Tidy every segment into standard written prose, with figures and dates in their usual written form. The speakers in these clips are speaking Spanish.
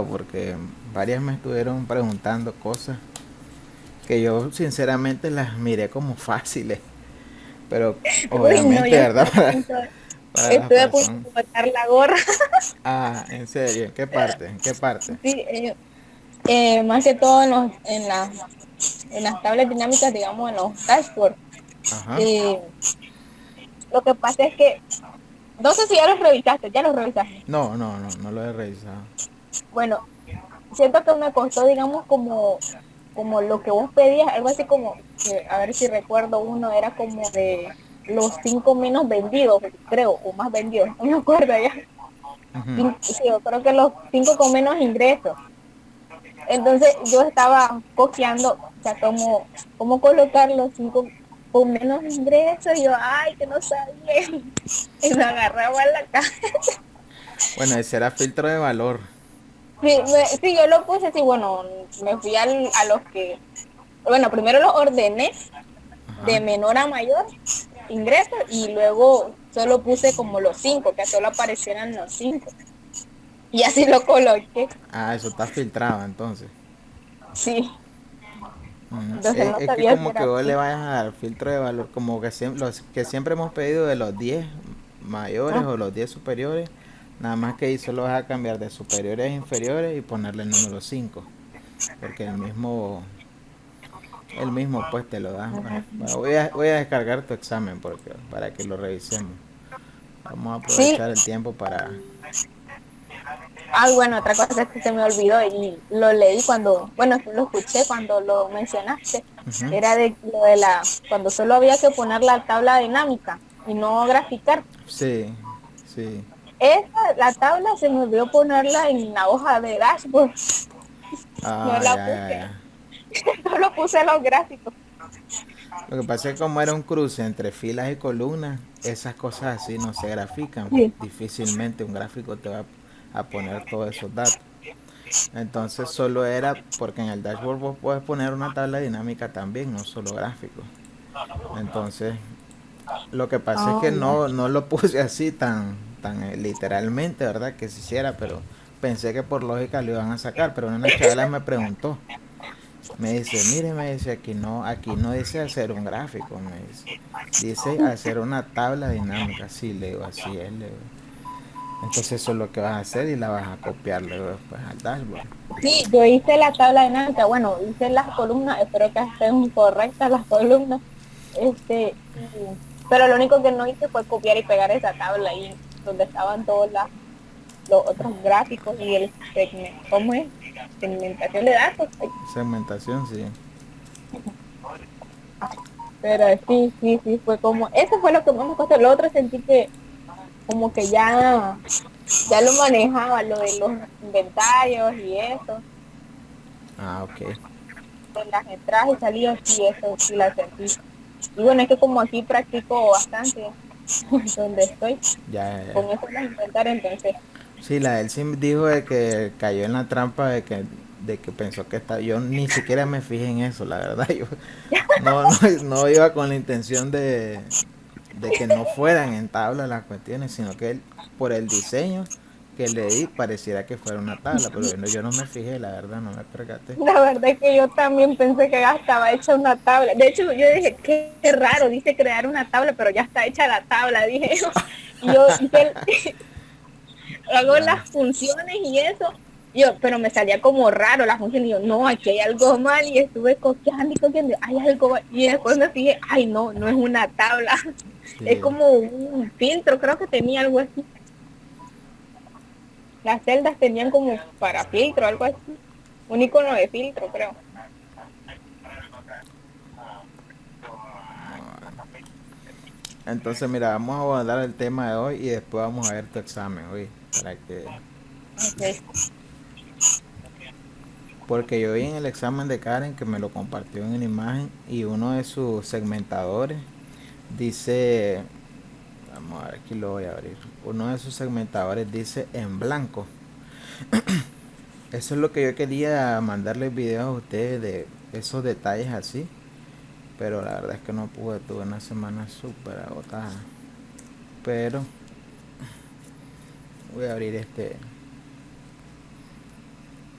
porque varias me estuvieron preguntando cosas que yo sinceramente las miré como fáciles, pero Uy, no, obviamente, yo ¿verdad? Para las estuve a punto personas. de botar la gorra. Ah, en serio, ¿en qué parte? ¿En qué parte? Sí, más que todo en las tablas dinámicas, digamos, en los dashboards. Ajá. Eh, lo que pasa es que, no sé si ya los revisaste. No lo he revisado. Bueno, siento que me costó, digamos, como lo que vos pedías, algo así como, a ver si recuerdo uno, era como de los 5 menos vendidos, creo, o más vendidos, no me acuerdo ya. Ujú. Sí, yo creo que los 5 con menos ingresos. Entonces yo estaba copiando, o sea, cómo colocar los 5 con menos ingresos, y yo, ay, que no sabía, y me agarraba la cara. Bueno, ese era filtro de valor. Sí, sí, yo lo puse así, bueno, me fui a los que, bueno, primero los ordené de Ajá. menor a mayor ingreso, y luego solo puse como los 5, que solo aparecieran los 5. Y así lo coloqué. Ah, eso está filtrado entonces. Sí, Mm, entonces no es que sabía si como que era vos le así. vayas a dar filtro de valor, como que los que siempre hemos pedido de los 10 mayores Ah, o los 10 superiores, nada más que ahí solo vas a cambiar de superiores a inferiores y ponerle el número 5 porque el mismo pues te lo da. Bueno, voy a descargar tu examen porque, para que lo revisemos. Vamos a sí, aprovechar el tiempo para... ay, bueno, otra cosa es que se me olvidó y lo leí bueno, lo escuché cuando lo mencionaste, Ujú. era de lo de cuando solo había que poner la tabla dinámica y no graficar. Sí, sí. La tabla se me olvidó ponerla en la hoja de dashboard, no Ah, la ya, ya, puse, ya. solo puse los gráficos. Lo que pasa es que como era un cruce entre filas y columnas, esas cosas así no se grafican. Sí. Difícilmente un gráfico te va a poner todos esos datos. Entonces solo era porque en el dashboard vos puedes poner una tabla dinámica también, no solo gráficos. Entonces lo que pasa es Oh, que ya. no lo puse así tan literalmente, ¿verdad? Que se hiciera, pero pensé que por lógica lo iban a sacar. Pero una chavala me preguntó, me dice, mire, me dice, aquí no dice hacer un gráfico, me dice hacer una tabla dinámica. Sí, le digo, así es, le digo. Entonces eso es lo que vas a hacer y la vas a copiar luego después al dashboard. Sí, yo hice la tabla dinámica, bueno, hice las columnas, espero que estén correctas las columnas, pero lo único que no hice fue copiar y pegar esa tabla ahí donde estaban todos los otros gráficos y el segmento, ¿cómo es? Segmentación de datos. Ay, Segmentación, sí. pero sí, sí, sí, fue como, eso fue lo que más me costó. Lo otro sentí que como que ya lo manejaba, lo de los inventarios y eso, Ah, ok. de las entradas y salidas, sí, eso sí la sentí. Y bueno, es que como aquí practico bastante donde estoy, Ya, ya, ya. con eso de inventar, entonces, Sí, la él sí dijo de que cayó en la trampa de que pensó que estaba. Yo ni siquiera me fijé en eso, la verdad. Yo no iba con la intención de que no fueran en tabla las cuestiones, sino que él, por el diseño que le di, pareciera que fuera una tabla, pero yo no me fijé, la verdad, no me percaté. la verdad es que yo también pensé que ya estaba hecha una tabla. De hecho, yo dije, qué raro, dice crear una tabla, pero ya está hecha la tabla, dije yo. Y yo hago Ya. las funciones y eso, yo, pero me salía como raro la función, y yo, no, aquí hay algo mal, y estuve copiando y copiando, hay algo mal, y después me fijé, ay, no, no es una tabla, es Sí. como un filtro, creo que tenía algo así. Las celdas tenían como para filtro, algo así. Un icono de filtro, creo. Entonces, mira, vamos a abordar el tema de hoy y después vamos a ver tu examen, hoy, para que... Okay. Porque yo vi en el examen de Karen que me lo compartió en una imagen y uno de sus segmentadores dice, vamos a ver, aquí lo voy a abrir. Uno de sus segmentadores dice en blanco. Eso es lo que yo quería mandarles videos a ustedes de esos detalles así. Pero la verdad es que no pude, tuve una semana súper agotada. Pero voy a abrir este.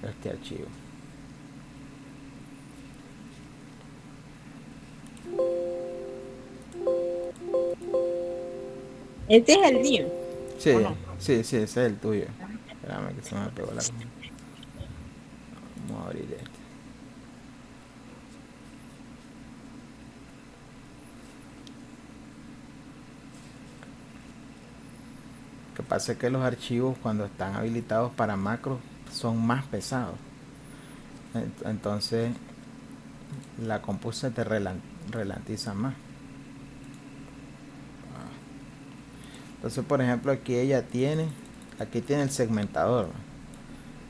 este archivo. Este es el mío, ¿o Sí, no? sí, ese es el tuyo. Espérame que se me pegó la... Vamos a abrir este. Lo que pasa es que los archivos cuando están habilitados para macros son más pesados. Entonces la compu se te ralentiza más. Entonces, por ejemplo, aquí aquí tiene el segmentador,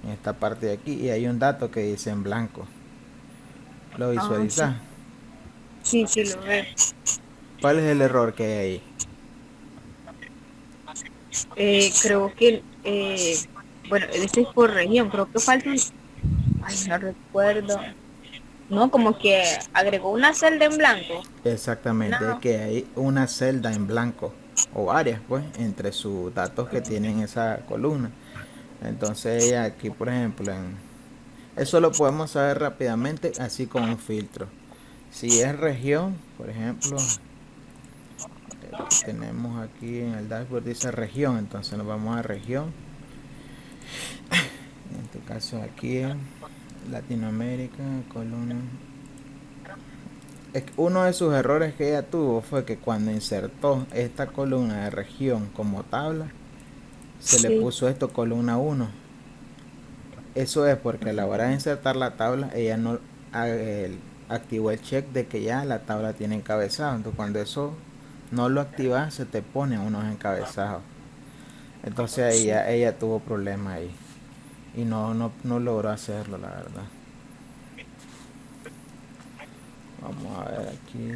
en esta parte de aquí, y hay un dato que dice en blanco. ¿Lo Ah, sí, visualizas? sí, sí, lo veo. ¿Cuál es el error que hay ahí? Creo que, bueno, este es por región, creo que falta ay, no recuerdo. No, como que agregó una celda en blanco. Exactamente, No. que hay una celda en blanco, o varias, pues, entre sus datos que tienen esa columna. Entonces, aquí, por ejemplo, eso lo podemos saber rápidamente, así con un filtro. Si es región, por ejemplo, que tenemos aquí en el dashboard dice región, entonces nos vamos a región. En este caso aquí en Latinoamérica, columna. Uno de sus errores que ella tuvo fue que cuando insertó esta columna de región como tabla, se le Sí. puso esto columna 1. Eso es porque a la hora de insertar la tabla, ella no activó el check de que ya la tabla tiene encabezado. Entonces cuando eso no lo activas, se te pone unos encabezados. Entonces Sí. ella tuvo problemas ahí. Y no logró hacerlo, la verdad. Vamos a ver aquí.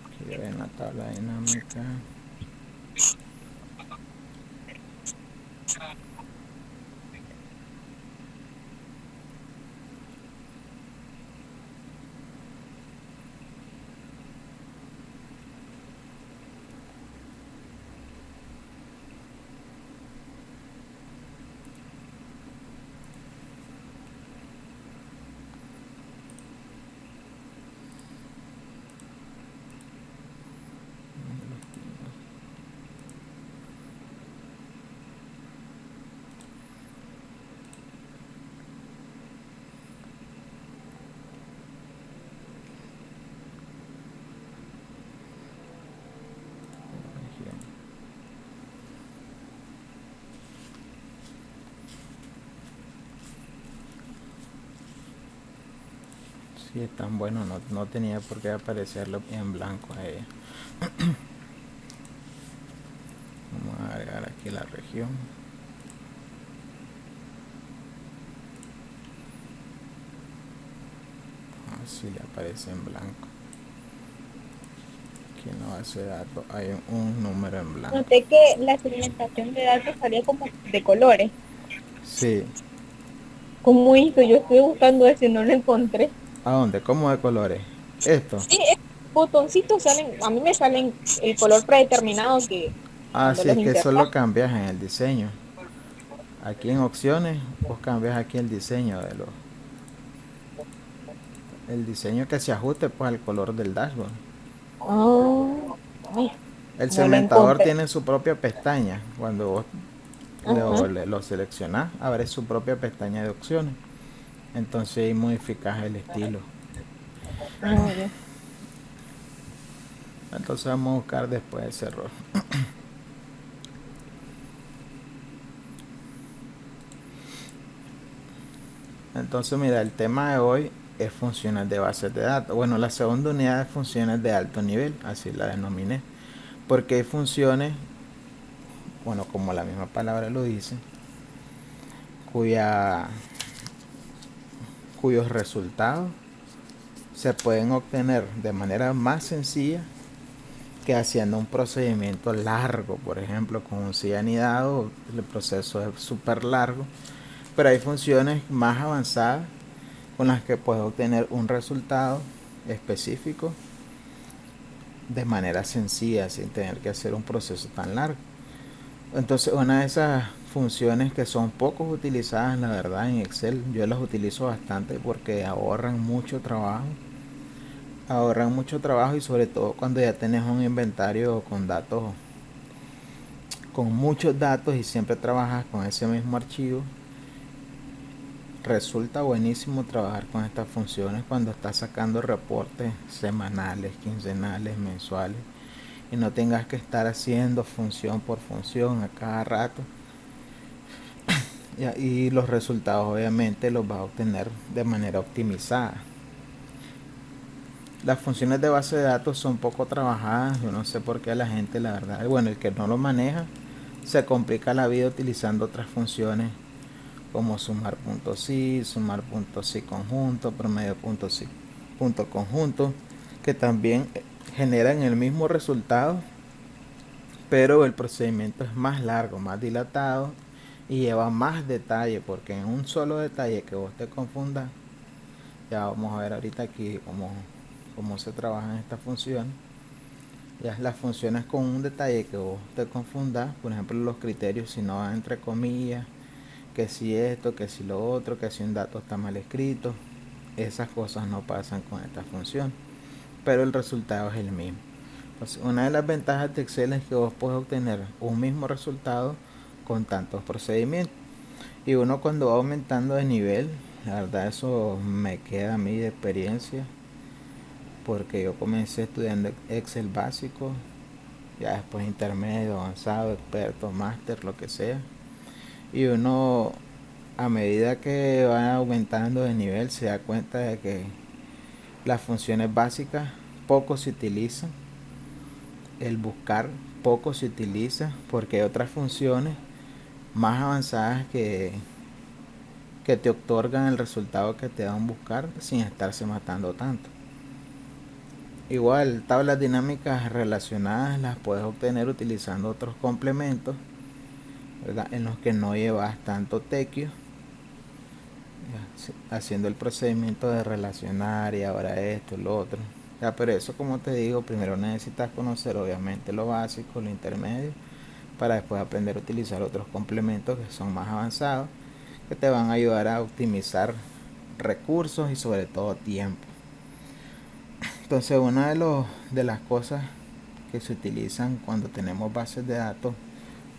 Aquí ven la tabla dinámica. Si es tan bueno, no tenía por qué aparecerlo en blanco a ella. Vamos a agregar aquí la región. Así le aparece en blanco. Aquí en la base de datos hay un número en blanco. Noté que la segmentación de datos salía como de colores. Sí. ¿Cómo hizo? Yo estuve buscando eso y no lo encontré. ¿A dónde? ¿Cómo de colores? Esto. Sí, botoncitos salen, a mí me salen el color predeterminado que Ah, cuando sí, los es que eso insertas. lo cambias en el diseño. Aquí en opciones, vos cambias aquí el diseño el diseño que se ajuste pues al color del dashboard. Ah, ay, El no lo segmentador encontré. tiene su propia pestaña. Cuando vos Ajá. lo seleccionás, abre su propia pestaña de opciones. Entonces ahí modificas el estilo. Ah, ya. Entonces vamos a buscar después ese error. Entonces mira, el tema de hoy es funciones de bases de datos. Bueno, la segunda unidad es funciones de alto nivel, así la denominé. Porque hay funciones, bueno, como la misma palabra lo dice, cuya, cuyos resultados se pueden obtener de manera más sencilla que haciendo un procedimiento largo. Por ejemplo, con un si anidado el proceso es súper largo, pero hay funciones más avanzadas con las que puedes obtener un resultado específico de manera sencilla sin tener que hacer un proceso tan largo. Entonces una de esas funciones que son poco utilizadas, la verdad, en Excel, yo las utilizo bastante porque ahorran mucho trabajo, y sobre todo cuando ya tenés un inventario con datos, con muchos datos, y siempre trabajas con ese mismo archivo. Resulta buenísimo trabajar con estas funciones cuando estás sacando reportes semanales, quincenales, mensuales, y no tengas que estar haciendo función por función a cada rato. Y los resultados obviamente los vas a obtener de manera optimizada. Las funciones de base de datos son poco trabajadas. Yo no sé por qué a la gente, la verdad, bueno, el que no lo maneja se complica la vida utilizando otras funciones como sumar.si conjunto, promedio.si punto conjunto, que también generan el mismo resultado, pero el procedimiento es más largo, más dilatado, y lleva más detalle, porque en un solo detalle que vos te confundas, ya vamos a ver ahorita aquí cómo se trabaja en esta función. Ya las funciones con un detalle que vos te confundas, por ejemplo los criterios, si no va entre comillas, que si esto, que si lo otro, que si un dato está mal escrito, esas cosas no pasan con esta función, pero el resultado es el mismo. Entonces, una de las ventajas de Excel es que vos puedes obtener un mismo resultado con tantos procedimientos, y uno cuando va aumentando de nivel, la verdad eso me queda a mí de experiencia, porque yo comencé estudiando Excel básico, ya después intermedio, avanzado, experto, máster, lo que sea, y uno a medida que va aumentando de nivel se da cuenta de que las funciones básicas poco se utilizan, el buscar poco se utiliza, porque hay otras funciones más avanzadas que te otorgan el resultado que te da un buscar sin estarse matando tanto. Igual, tablas dinámicas relacionadas las puedes obtener utilizando otros complementos, ¿verdad?, en los que no llevas tanto tequio, haciendo el procedimiento de relacionar y ahora esto, lo otro. Ya, pero eso, como te digo, primero necesitas conocer obviamente lo básico, lo intermedio, para después aprender a utilizar otros complementos que son más avanzados, que te van a ayudar a optimizar recursos y sobre todo tiempo. Entonces, una de las cosas que se utilizan cuando tenemos bases de datos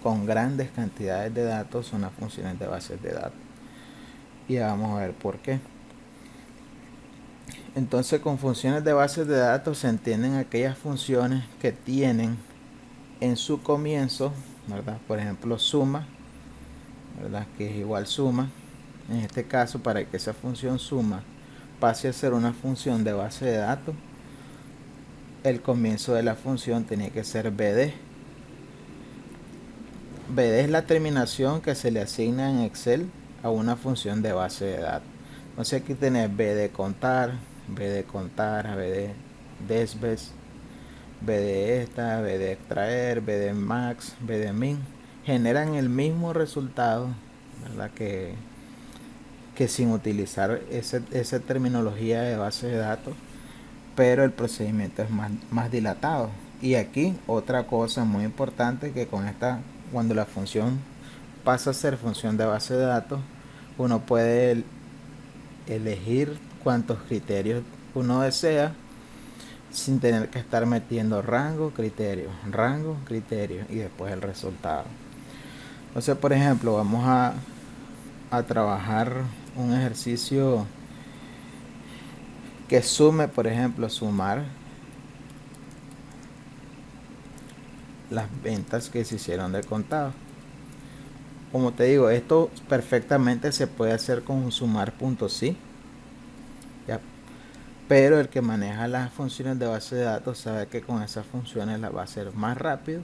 con grandes cantidades de datos son las funciones de bases de datos. Y ya vamos a ver por qué. Entonces, con funciones de bases de datos se entienden aquellas funciones que tienen en su comienzo, ¿verdad?, por ejemplo, suma, ¿verdad?, que es igual suma. En este caso, para que esa función suma pase a ser una función de base de datos, el comienzo de la función tenía que ser BD. BD es la terminación que se le asigna en Excel a una función de base de datos. Entonces aquí tenés BD contar, BD contar, BD desves, BD esta, BD extraer, BD max, BD min. Generan el mismo resultado, ¿verdad?, que sin utilizar esa terminología de base de datos, pero el procedimiento es más dilatado. Y aquí otra cosa muy importante, que con esta, cuando la función pasa a ser función de base de datos, uno puede elegir cuantos criterios uno desea sin tener que estar metiendo rango, criterio y después el resultado. Entonces, por ejemplo, vamos a trabajar un ejercicio que sume, por ejemplo, sumar las ventas que se hicieron de contado. Como te digo, esto perfectamente se puede hacer con un sumar.si, ¿ya? Pero el que maneja las funciones de base de datos sabe que con esas funciones las va a hacer más rápido,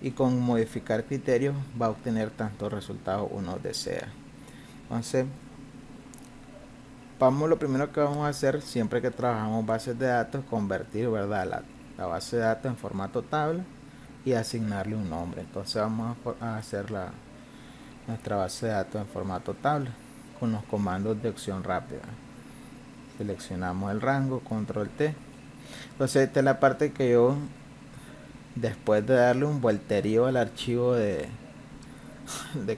y con modificar criterios va a obtener tantos resultados uno desea. Entonces, lo primero que vamos a hacer siempre que trabajamos bases de datos es convertir, ¿verdad?, la base de datos en formato tabla y asignarle un nombre. Entonces vamos a hacer nuestra base de datos en formato tabla con los comandos de opción rápida. Seleccionamos el rango, control T. Entonces esta es la parte que yo, después de darle un volterío al archivo de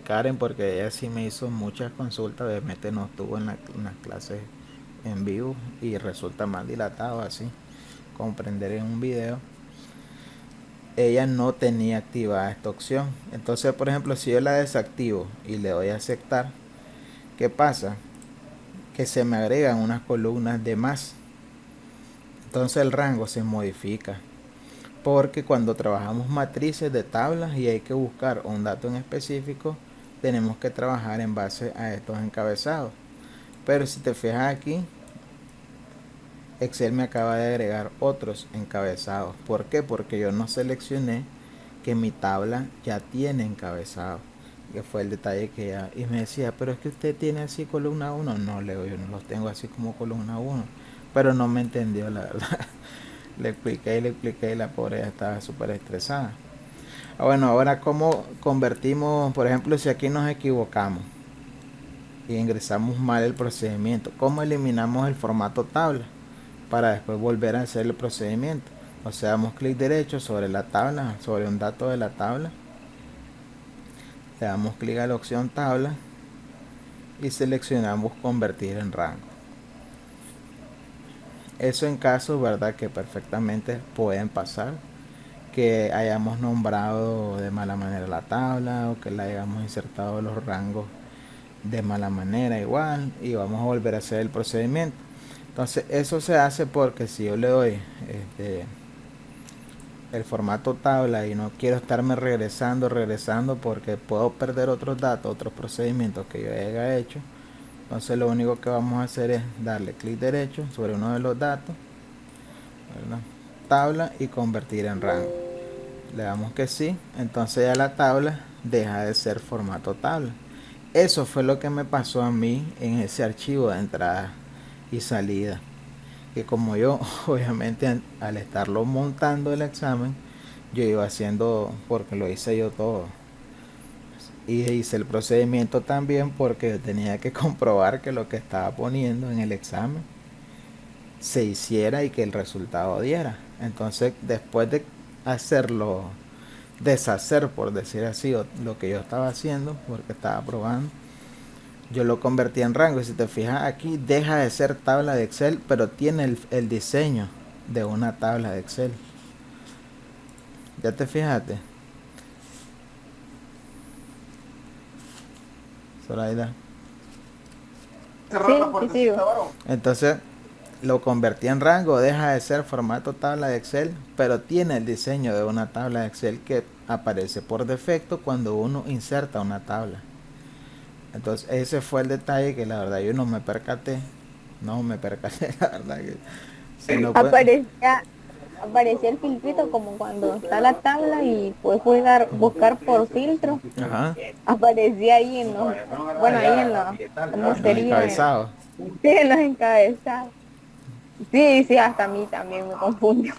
Karen, porque ella sí me hizo muchas consultas, obviamente no estuvo en las clases en vivo y resulta más dilatado así comprender en un video. Ella no tenía activada esta opción. Entonces, por ejemplo, si yo la desactivo y le doy a aceptar, ¿qué pasa? Que se me agregan unas columnas de más. Entonces el rango se modifica. Porque cuando trabajamos matrices de tablas y hay que buscar un dato en específico, tenemos que trabajar en base a estos encabezados. Pero si te fijas aquí, Excel me acaba de agregar otros encabezados. ¿Por qué? Porque yo no seleccioné que mi tabla ya tiene encabezado. Que fue el detalle que ella... Y me decía, pero es que usted tiene así columna 1. No, Leo, yo no los tengo así como columna 1. Pero no me entendió, la verdad. Le expliqué y la pobre ya estaba súper estresada. Bueno, ahora cómo convertimos, por ejemplo, si aquí nos equivocamos y ingresamos mal el procedimiento, ¿cómo eliminamos el formato tabla para después volver a hacer el procedimiento? O sea, damos clic derecho sobre la tabla, sobre un dato de la tabla, le damos clic a la opción tabla y seleccionamos convertir en rango. Eso en caso, verdad, que perfectamente pueden pasar, que hayamos nombrado de mala manera la tabla o que le hayamos insertado los rangos de mala manera igual y vamos a volver a hacer el procedimiento. Entonces eso se hace porque si yo le doy el formato tabla y no quiero estarme regresando porque puedo perder otros datos, otros procedimientos que yo haya hecho, entonces lo único que vamos a hacer es darle clic derecho sobre uno de los datos, ¿verdad? Tabla y convertir en rango. Le damos que sí, entonces ya la tabla deja de ser formato tabla. Eso fue lo que me pasó a mí en ese archivo de entrada y salida. Que como yo, obviamente, al estarlo montando el examen, yo iba haciendo, porque lo hice yo todo. Y hice el procedimiento también porque tenía que comprobar que lo que estaba poniendo en el examen se hiciera y que el resultado diera. Entonces, después de hacerlo, deshacer, por decir así, lo que yo estaba haciendo, porque estaba probando, yo lo convertí en rango. Y si te fijas aquí, deja de ser tabla de Excel, pero tiene el diseño de una tabla de Excel. Ya te fijaste, Zoraida. Sí, sí, sigo. Entonces lo convertí en rango, deja de ser formato tabla de Excel, pero tiene el diseño de una tabla de Excel que aparece por defecto cuando uno inserta una tabla. Entonces ese fue el detalle que la verdad yo no me percaté. No me percaté, la verdad que si no puede. Aparecía, aparecía el filtrito como cuando está la tabla y puedes buscar por filtro. Ajá. Aparecía ahí en los, bueno, ahí en los, ¿cómo En los sería? encabezados. Sí, en los encabezados. Sí, sí, hasta a mí también me confundió.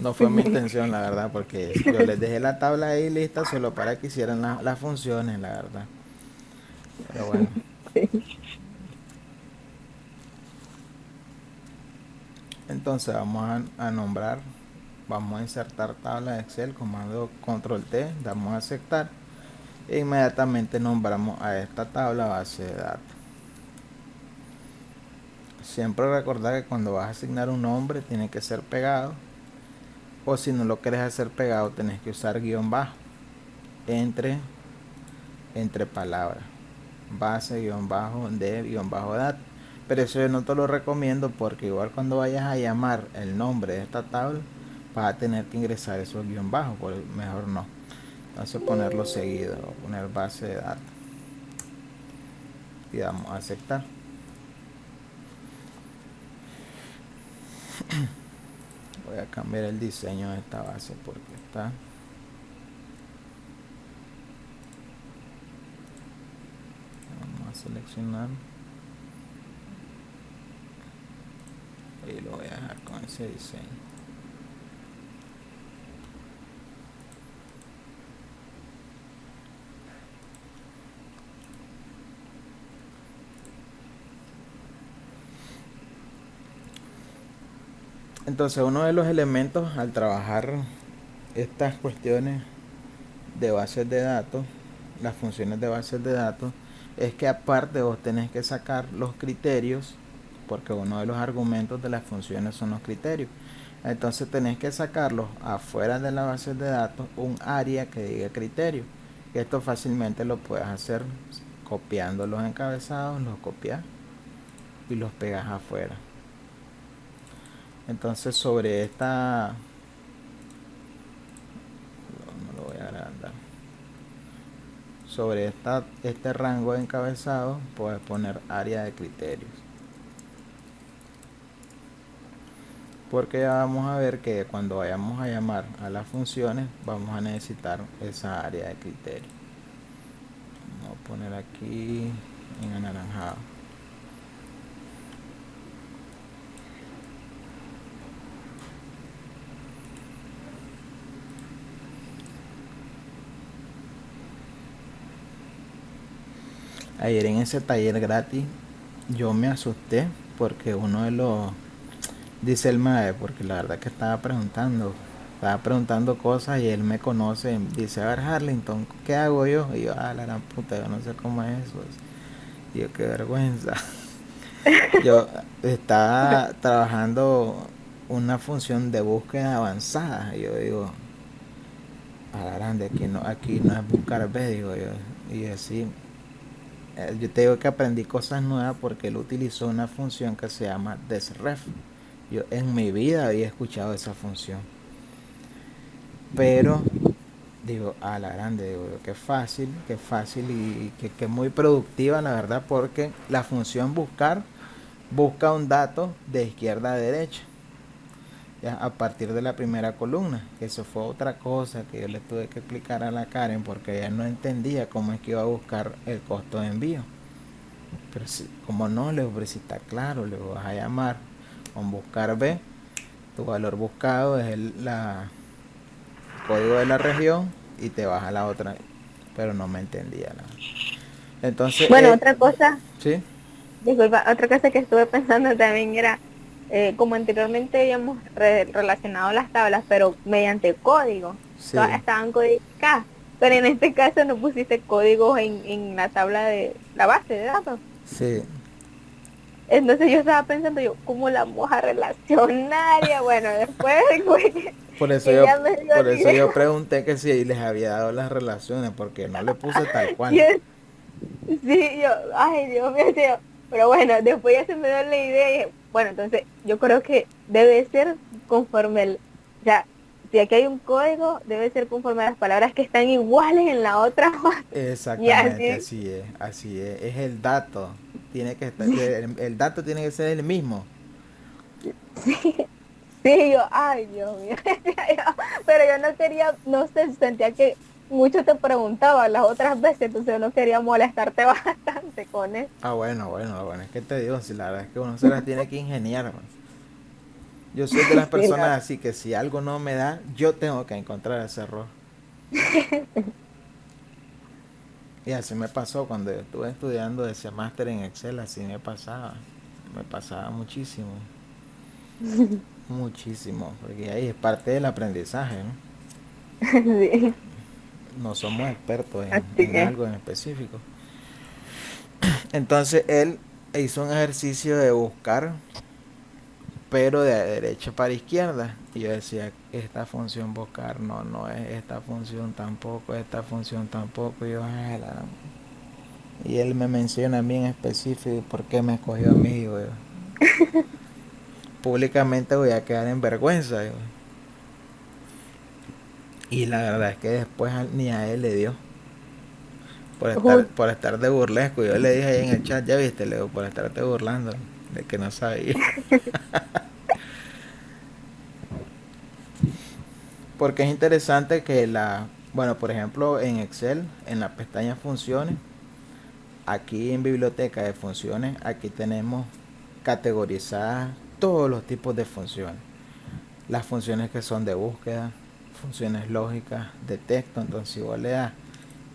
No fue mi intención, la verdad, porque yo les dejé la tabla ahí lista solo para que hicieran las funciones, la verdad. Pero bueno. Entonces vamos a nombrar, vamos a insertar tabla de Excel, comando control T, damos a aceptar e inmediatamente nombramos a esta tabla base de datos. Siempre recordar que cuando vas a asignar un nombre tiene que ser pegado, o si no lo quieres hacer pegado tenés que usar guión bajo entre palabras, base guión bajo de guión bajo datos. Pero eso yo no te lo recomiendo porque igual cuando vayas a llamar el nombre de esta tabla vas a tener que ingresar esos guión bajo, por mejor no. Entonces ponerlo seguido, poner base de datos y damos a aceptar. Voy a cambiar el diseño de esta base porque está. Vamos a seleccionar y lo voy a dejar con ese diseño. Entonces uno de los elementos al trabajar estas cuestiones de bases de datos, las funciones de bases de datos, es que aparte vos tenés que sacar los criterios, porque uno de los argumentos de las funciones son los criterios. Entonces tenés que sacarlos afuera de la base de datos un área que diga criterio. Y esto fácilmente lo puedes hacer copiando los encabezados, los copias y los pegas afuera. Entonces sobre esta, no lo voy a agrandar, sobre este rango de encabezado puedes poner área de criterios, porque ya vamos a ver que cuando vayamos a llamar a las funciones vamos a necesitar esa área de criterios. Vamos a poner aquí en anaranjado. Ayer en ese taller gratis yo me asusté porque uno de los, dice el mae, porque la verdad que estaba preguntando cosas y él me conoce, dice, a ver Harlington, ¿qué hago yo? Y yo, la gran puta, yo no sé cómo es eso. Y yo, qué vergüenza. Yo estaba trabajando una función de búsqueda avanzada. Y yo digo, a la grande, aquí no es buscar B, digo yo. Y así, yo te digo que aprendí cosas nuevas porque él utilizó una función que se llama desref. Yo en mi vida había escuchado esa función. Pero digo, a la grande, digo, qué fácil y que muy productiva la verdad, porque la función buscar busca un dato de izquierda a derecha, ya, a partir de la primera columna, que eso fue otra cosa que yo le tuve que explicar a la Karen porque ella no entendía cómo es que iba a buscar el costo de envío. Pero si, como no, le digo, si está claro, le vas a llamar con buscar B, tu valor buscado es el código de la región y te vas a la otra, pero no me entendía nada. Entonces, Bueno, otra cosa, sí, disculpa, otra cosa que estuve pensando también era, como anteriormente habíamos relacionado las tablas, pero mediante código, todas sí, estaban codificadas, pero en este caso no pusiste códigos en la tabla de la base de datos. sí. Entonces yo estaba pensando, yo, ¿cómo la vamos a relacionar? Y bueno, después Por eso que yo, ya me dio por la eso idea. yo pregunté que si les había dado las relaciones, porque no le puse tal cual. Yo, sí, yo, ay, Dios mío, tío. Pero bueno, después ya se me dio la idea y dije, bueno, entonces yo creo que debe ser conforme o sea, si aquí hay un código, debe ser conforme a las palabras que están iguales en la otra hoja. Y Exactamente, así, así es, así es el dato. Tiene que estar, el dato tiene que ser el mismo. sí, yo, ay, Dios mío. Pero yo no quería, no sé, sentía que mucho te preguntaba las otras veces, entonces yo no quería molestarte bastante con eso. Bueno, es que te digo, si la verdad es que uno se las tiene que ingeniar, man. Yo soy de las Sí, personas así que si algo no me da, yo tengo que encontrar ese error. Y así me pasó cuando yo estuve estudiando ese máster en Excel, así me pasaba muchísimo, muchísimo, porque ahí es parte del aprendizaje, ¿no? sí, No somos expertos así en es. algo en específico. Entonces él hizo un ejercicio de buscar, pero de derecha para izquierda. Y yo decía, esta función buscar no es esta función tampoco, esta función tampoco. Y yo, y él me menciona a mí en específico por qué me escogió a mí. Digo yo, públicamente voy a quedar en vergüenza. Digo. Y la verdad es que después ni a él le dio. Justo. Por estar de burlesco. Yo le dije ahí en el chat, ya viste, le digo, por estarte burlando de que no sabía. Porque es interesante que bueno, por ejemplo, en Excel, en la pestaña funciones, aquí en biblioteca de funciones, aquí tenemos categorizadas todos los tipos de funciones. Las funciones que son de búsqueda, funciones lógicas, de texto. Entonces, si vos le das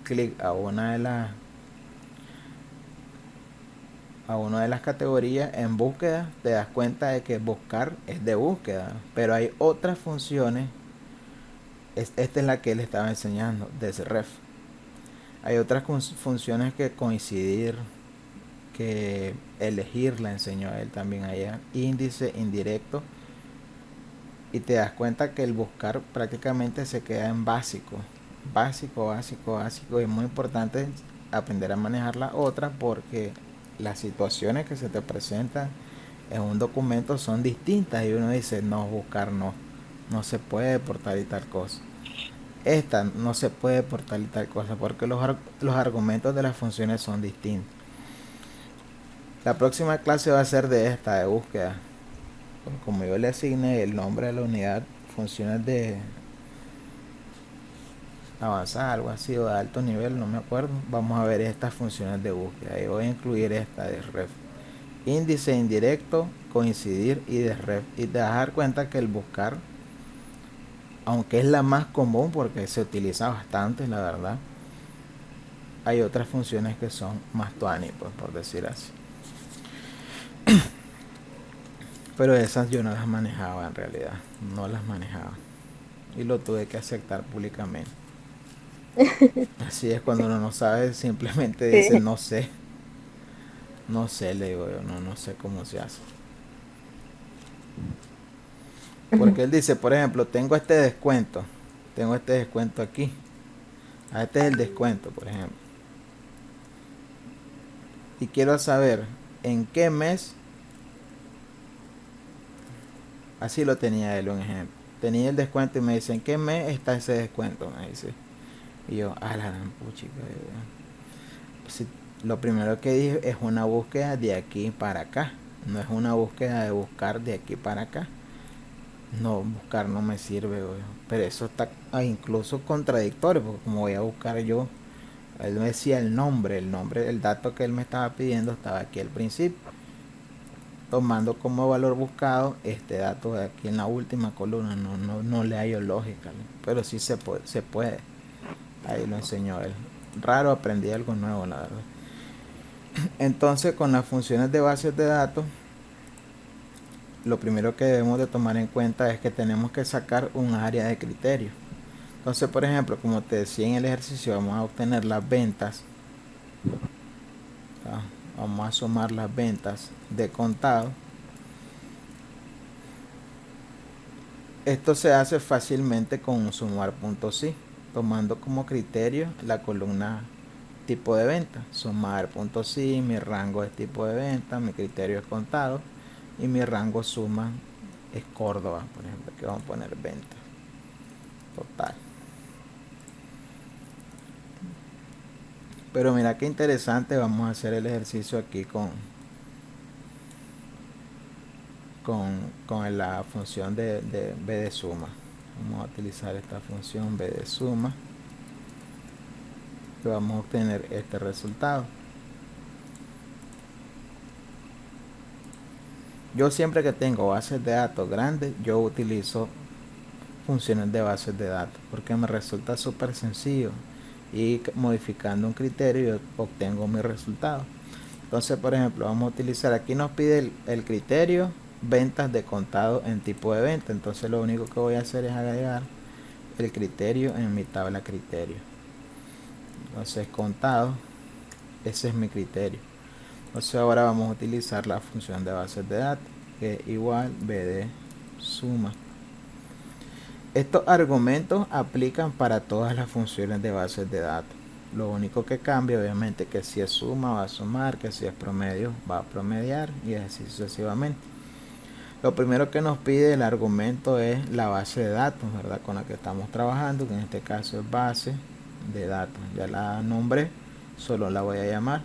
clic a una de las a una de las categorías en búsqueda, te das cuenta de que buscar es de búsqueda, pero hay otras funciones. Esta es la que él estaba enseñando, desref. Hay otras funciones que coincidir, que elegir, la enseñó a él también allá, índice, indirecto, y te das cuenta que el buscar prácticamente se queda en básico, básico, básico, básico. Y es muy importante aprender a manejar las otras, porque las situaciones que se te presentan en un documento son distintas y uno dice, no, buscar no, no se puede por tal y tal cosa. Esta no se puede por tal y tal cosa, porque los argumentos de las funciones son distintos. La próxima clase va a ser de esta, de búsqueda. Como yo le asigné el nombre de la unidad, funciones de avanzada, algo así, o de alto nivel, no me acuerdo. Vamos a ver estas funciones de búsqueda. Y voy a incluir esta de ref. Índice indirecto, coincidir y de ref. Y te vas a dar cuenta que el buscar, aunque es la más común porque se utiliza bastante, la verdad, hay otras funciones que son más tuani, pues, por decir así. Pero esas yo no las manejaba en realidad. No las manejaba. Y lo tuve que aceptar públicamente. Así es, cuando uno no sabe, simplemente dice Sí. no sé. No sé, le digo yo, no sé cómo se hace. Porque él dice, por ejemplo, tengo este descuento. Tengo este descuento aquí. Este es el descuento, por ejemplo. Y quiero saber en qué mes. Así lo tenía él, un ejemplo. Tenía el descuento y me dice, ¿en qué mes está ese descuento? Me dice. Y yo, la gran puchica. Si, lo primero que dije es una búsqueda de aquí para acá. No es una búsqueda de buscar de aquí para acá. No, buscar no me sirve, güey. Pero eso está incluso contradictorio, porque como voy a buscar yo, él me decía el nombre, el dato que él me estaba pidiendo estaba aquí al principio, tomando como valor buscado este dato de aquí en la última columna. No le hallo lógica, ¿no? Pero sí se puede. Ahí lo enseñó él. Raro, aprendí algo nuevo, la verdad. Entonces, con las funciones de bases de datos, lo primero que debemos de tomar en cuenta es que tenemos que sacar un área de criterio. Entonces, por ejemplo, como te decía en el ejercicio, vamos a obtener las ventas. Vamos a sumar las ventas de contado. Esto se hace fácilmente con un sumar.si, tomando como criterio la columna tipo de venta. Sumar.si, mi rango es tipo de venta, mi criterio es contado y mi rango suma es Córdoba, por ejemplo, que vamos a poner venta total. Pero mira qué interesante, vamos a hacer el ejercicio aquí con la función de b de suma. Vamos a utilizar esta función b de suma, que vamos a obtener este resultado. Yo siempre que tengo bases de datos grandes, yo utilizo funciones de bases de datos, porque me resulta súper sencillo, y modificando un criterio yo obtengo mi resultado. Entonces, por ejemplo, vamos a utilizar, aquí nos pide el criterio ventas de contado en tipo de venta. Entonces lo único que voy a hacer es agregar el criterio en mi tabla criterio. Entonces contado, ese es mi criterio. Entonces ahora vamos a utilizar la función de bases de datos, que es igual bd suma. Estos argumentos aplican para todas las funciones de bases de datos. Lo único que cambia, obviamente, que si es suma va a sumar, que si es promedio va a promediar, y así sucesivamente. Lo primero que nos pide el argumento es la base de datos, ¿verdad? Con la que estamos trabajando, que en este caso es base de datos. Ya la nombré, solo la voy a llamar.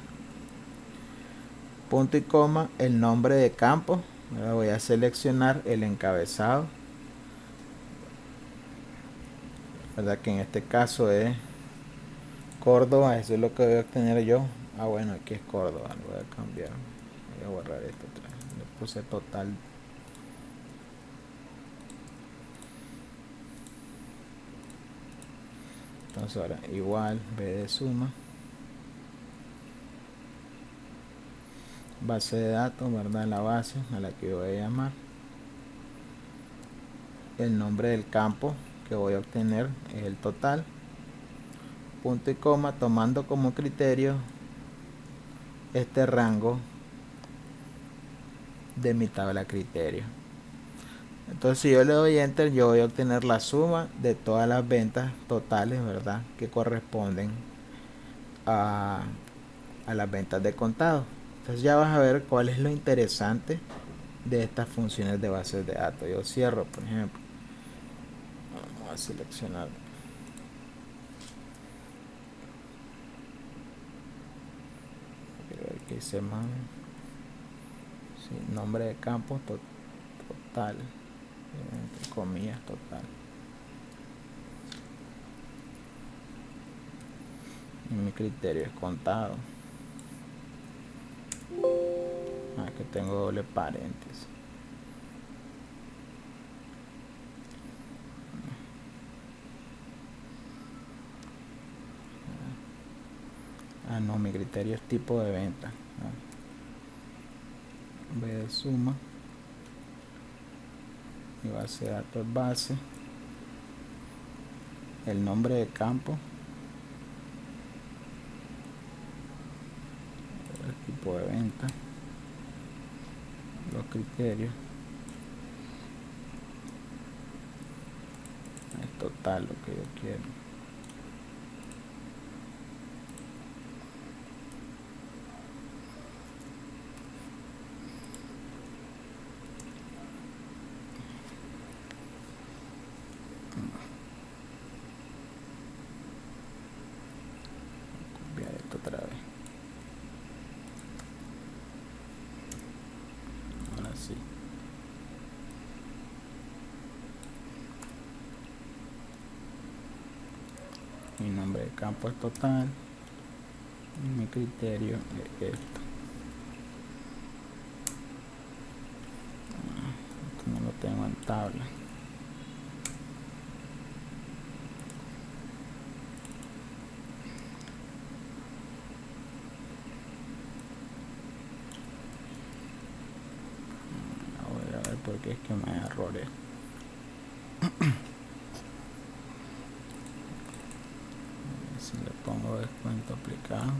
Punto y coma, el nombre de campo. Ahora voy a seleccionar el encabezado, ¿verdad? Que en este caso es Córdoba, eso es lo que voy a obtener yo. Bueno, aquí es Córdoba, lo voy a cambiar. Voy a borrar esto otra vez. Le puse total. Entonces ahora igual b de suma base de datos, ¿verdad? La base a la que voy a llamar. El nombre del campo que voy a obtener es el total. Punto y coma, tomando como criterio este rango de mi tabla criterio. Entonces si yo le doy enter, yo voy a obtener la suma de todas las ventas totales, ¿verdad? Que corresponden a, a las ventas de contado. Entonces ya vas a ver cuál es lo interesante de estas funciones de bases de datos. Yo cierro, por ejemplo. Vamos a seleccionar. Que dice más. Sí, nombre de campo total. Entre comillas, total. Y mi criterio es contado. Que tengo doble paréntesis. No, mi criterio es tipo de venta. B de suma. Mi base de datos es base. El nombre de campo. El tipo de venta. Los criterios. Es total lo que yo quiero. Copiar esto otra vez. Ahora sí. Mi nombre de campo es total. Y mi criterio es esto. Esto no lo tengo en tabla. Voy a ver por qué es que me da errores. Si le pongo descuento aplicado.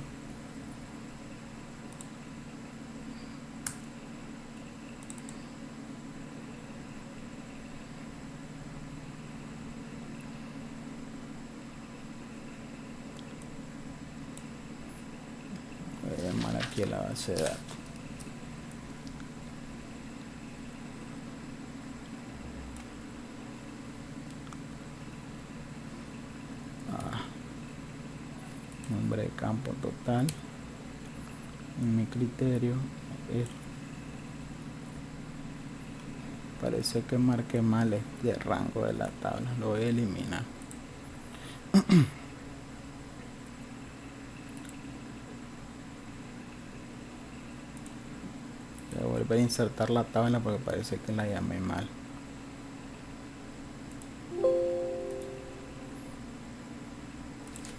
Voy a llamar aquí a la base de datos. Nombre de campo total. Y mi criterio es, parece que marqué mal este rango de la tabla. Lo voy a eliminar. Voy a volver a insertar la tabla porque parece que la llamé mal.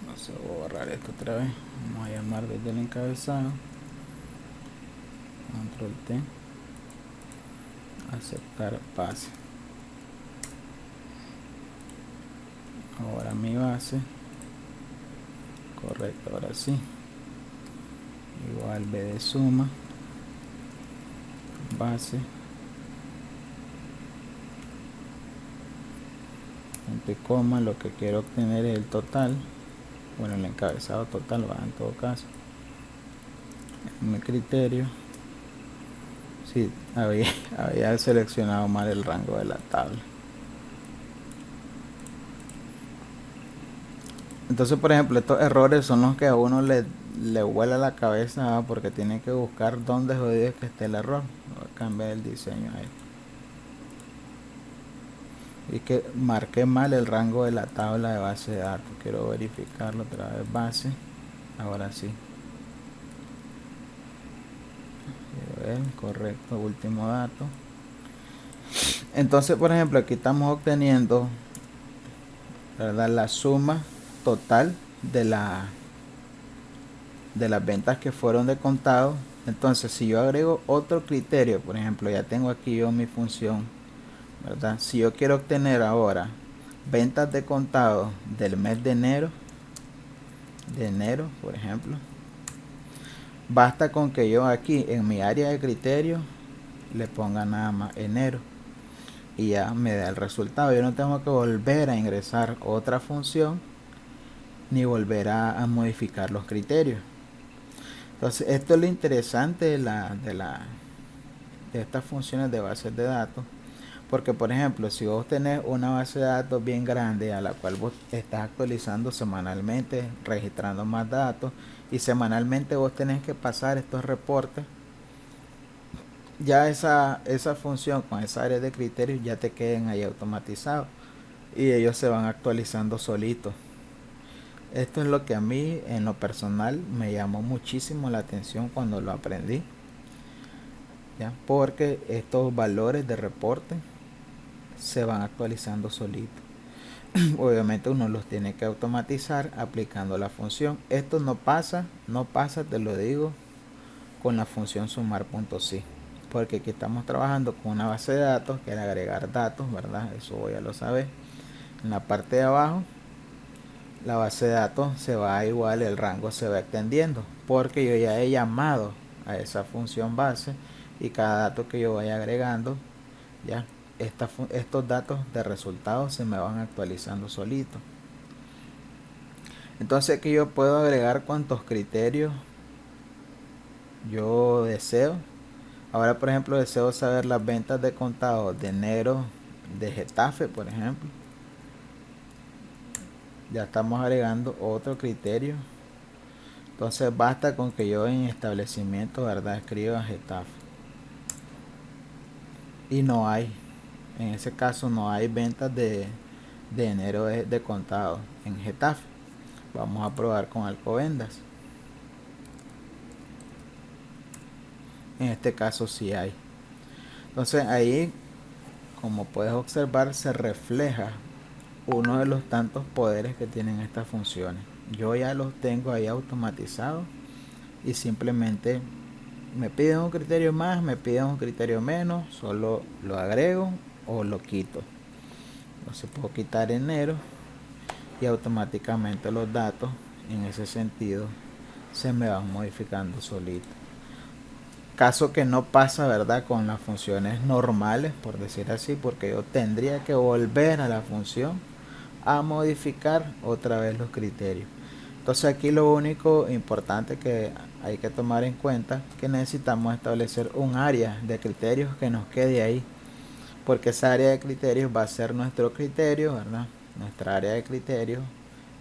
No sé, voy a borrar esto otra vez. Vamos a llamar desde el encabezado. Control T. Aceptar pase. Ahora mi base. Correcto, ahora sí. Igual B de suma. Base. Punto y coma. Lo que quiero obtener es el total. Bueno, el encabezado total va en todo caso. En mi criterio. Sí, había seleccionado mal el rango de la tabla. Entonces, por ejemplo, estos errores son los que a uno le vuela la cabeza, ¿verdad? Porque tiene que buscar dónde jodido es que esté el error. Voy a cambiar el diseño ahí. Y que marqué mal el rango de la tabla de base de datos. Quiero verificarlo otra vez. Base. Ahora sí. Quiero ver, correcto, último dato. Entonces, por ejemplo, aquí estamos obteniendo, ¿verdad?, la suma total de de las ventas que fueron de contado. Entonces, si yo agrego otro criterio, por ejemplo, ya tengo aquí yo mi función, ¿verdad? Si yo quiero obtener ahora ventas de contado del mes de enero, por ejemplo, basta con que yo aquí en mi área de criterio le ponga nada más enero y ya me da el resultado. Yo no tengo que volver a ingresar otra función ni volver a modificar los criterios. Entonces, esto es lo interesante de estas funciones de bases de datos. Porque, por ejemplo, si vos tenés una base de datos bien grande a la cual vos estás actualizando semanalmente, registrando más datos, y semanalmente vos tenés que pasar estos reportes, ya esa función con esa área de criterios ya te queden ahí automatizados y ellos se van actualizando solitos. Esto es lo que a mí en lo personal me llamó muchísimo la atención cuando lo aprendí, ¿ya? Porque estos valores de reporte se van actualizando solitos. Obviamente uno los tiene que automatizar aplicando la función. Esto no pasa, te lo digo, con la función sumar.si, porque aquí estamos trabajando con una base de datos que era agregar datos, ¿verdad? Eso ya lo sabes. En la parte de abajo la base de datos se va igual, el rango se va extendiendo, porque yo ya he llamado a esa función base y cada dato que yo vaya agregando, ya estos datos de resultados se me van actualizando solito. Entonces aquí yo puedo agregar cuantos criterios yo deseo. Ahora, por ejemplo, deseo saber las ventas de contado de enero de Getafe, por ejemplo. Ya estamos agregando otro criterio. Entonces basta con que yo en establecimiento, ¿verdad?, escriba Getafe. Y no hay, en ese caso no hay ventas de enero de contado en Getafe. Vamos a probar con Alcobendas. En este caso sí hay. Entonces ahí, como puedes observar, se refleja uno de los tantos poderes que tienen estas funciones. Yo ya los tengo ahí automatizados y simplemente me piden un criterio más, me piden un criterio menos, solo lo agrego o lo quito. Entonces puedo quitar enero y automáticamente los datos en ese sentido se me van modificando solitos. Caso que no pasa, ¿verdad?, con las funciones normales, por decir así, porque yo tendría que volver a la función a modificar otra vez los criterios. Entonces aquí lo único importante que hay que tomar en cuenta es que necesitamos establecer un área de criterios que nos quede ahí, porque esa área de criterios va a ser nuestro criterio, ¿verdad?, nuestra área de criterios,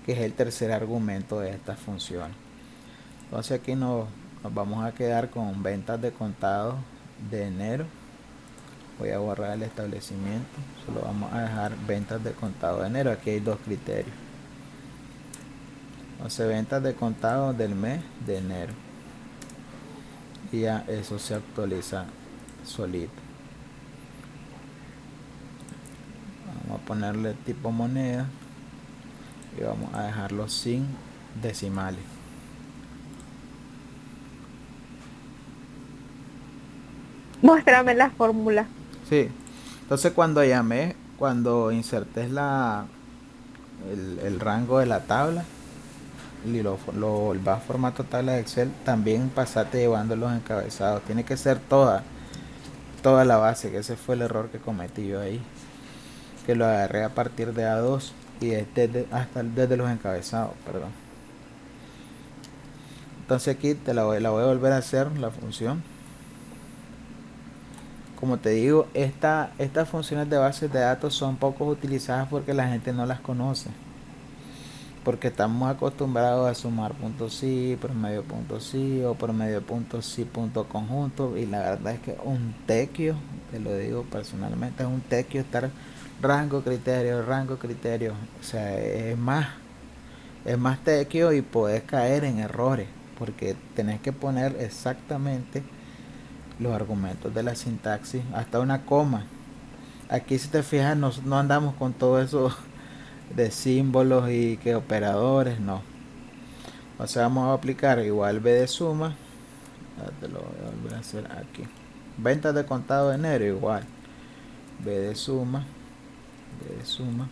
que es el tercer argumento de esta función. Entonces aquí nos vamos a quedar con ventas de contado de enero. Voy a borrar el establecimiento, solo vamos a dejar ventas de contado de enero. Aquí hay dos criterios. Entonces ventas de contado del mes de enero, y ya eso se actualiza solito. Vamos a ponerle tipo moneda y vamos a dejarlo sin decimales. Muéstrame la fórmula. Sí, entonces cuando insertes el rango de la tabla y lo volvás a formato tabla de Excel, también pasate llevando los encabezados. Tiene que ser toda la base, que ese fue el error que cometí yo ahí, que lo agarré a partir de A2 y desde los encabezados, perdón. Entonces aquí la voy a volver a hacer la función. Como te digo, estas funciones de bases de datos son poco utilizadas porque la gente no las conoce. Porque estamos acostumbrados a sumar.si, promedio.si o promedio.si.conjunto, y la verdad es que un tequio, te lo digo personalmente, es un tequio estar rango criterio. O sea, es más tequio y puedes caer en errores porque tenés que poner exactamente los argumentos de la sintaxis, hasta una coma. Aquí, si te fijas, no andamos con todo eso de símbolos y que operadores, no. O sea, vamos a aplicar igual B de suma. Te lo voy a volver a hacer aquí. Ventas de contado de enero igual. B de suma. B de suma.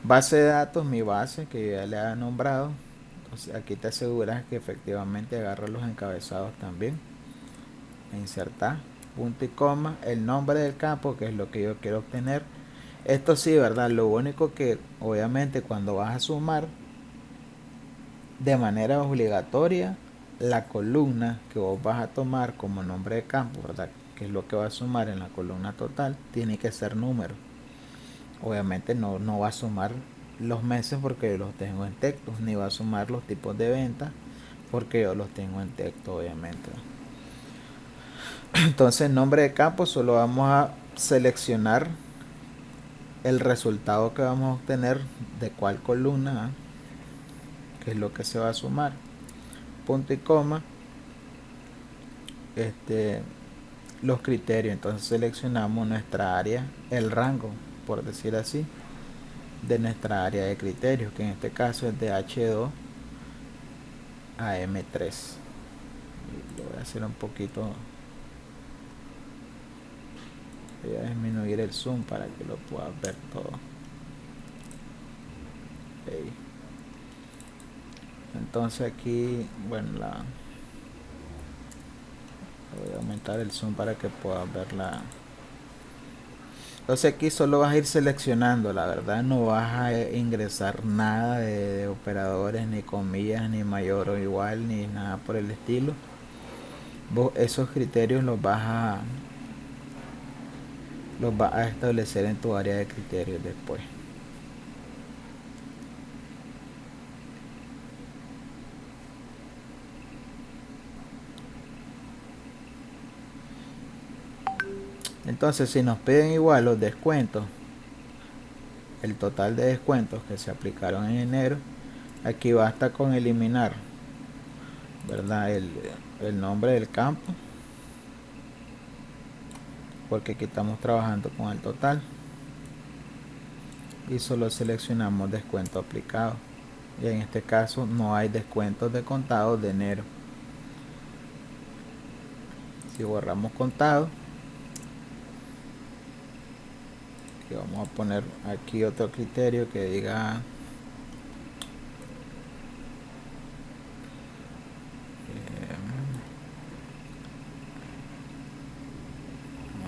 Base de datos, mi base que ya le ha nombrado. Entonces aquí te aseguras que efectivamente agarra los encabezados también. Insertar. Punto y coma. El nombre del campo, que es lo que yo quiero obtener. Esto sí, ¿verdad? Lo único que obviamente cuando vas a sumar de manera obligatoria la columna que vos vas a tomar como nombre de campo, ¿verdad? Que es lo que va a sumar en la columna total, tiene que ser número. Obviamente no va a sumar los meses porque los tengo en texto, ni va a sumar los tipos de venta porque yo los tengo en texto, obviamente. Entonces, nombre de campo, solo vamos a seleccionar el resultado que vamos a obtener de cuál columna, que es lo que se va a sumar. Punto y coma. Los criterios, entonces seleccionamos nuestra área, el rango, por decir así, de nuestra área de criterios, que en este caso es de H2 a M3. Lo voy a hacer un poquito, voy a disminuir el zoom para que lo puedas ver todo. Okay. Entonces aquí, bueno, voy a aumentar el zoom para que puedas ver la. Entonces aquí solo vas a ir seleccionando, la verdad no vas a ingresar nada de operadores, ni comillas, ni mayor o igual, ni nada por el estilo. Vos esos criterios los vas a establecer en tu área de criterios después. Entonces si nos piden igual los descuentos, el total de descuentos que se aplicaron en enero, aquí basta con eliminar, ¿verdad? El nombre del campo, porque aquí estamos trabajando con el total, y solo seleccionamos descuento aplicado, y en este caso no hay descuentos de contado de enero. Si borramos contado, y vamos a poner aquí otro criterio que diga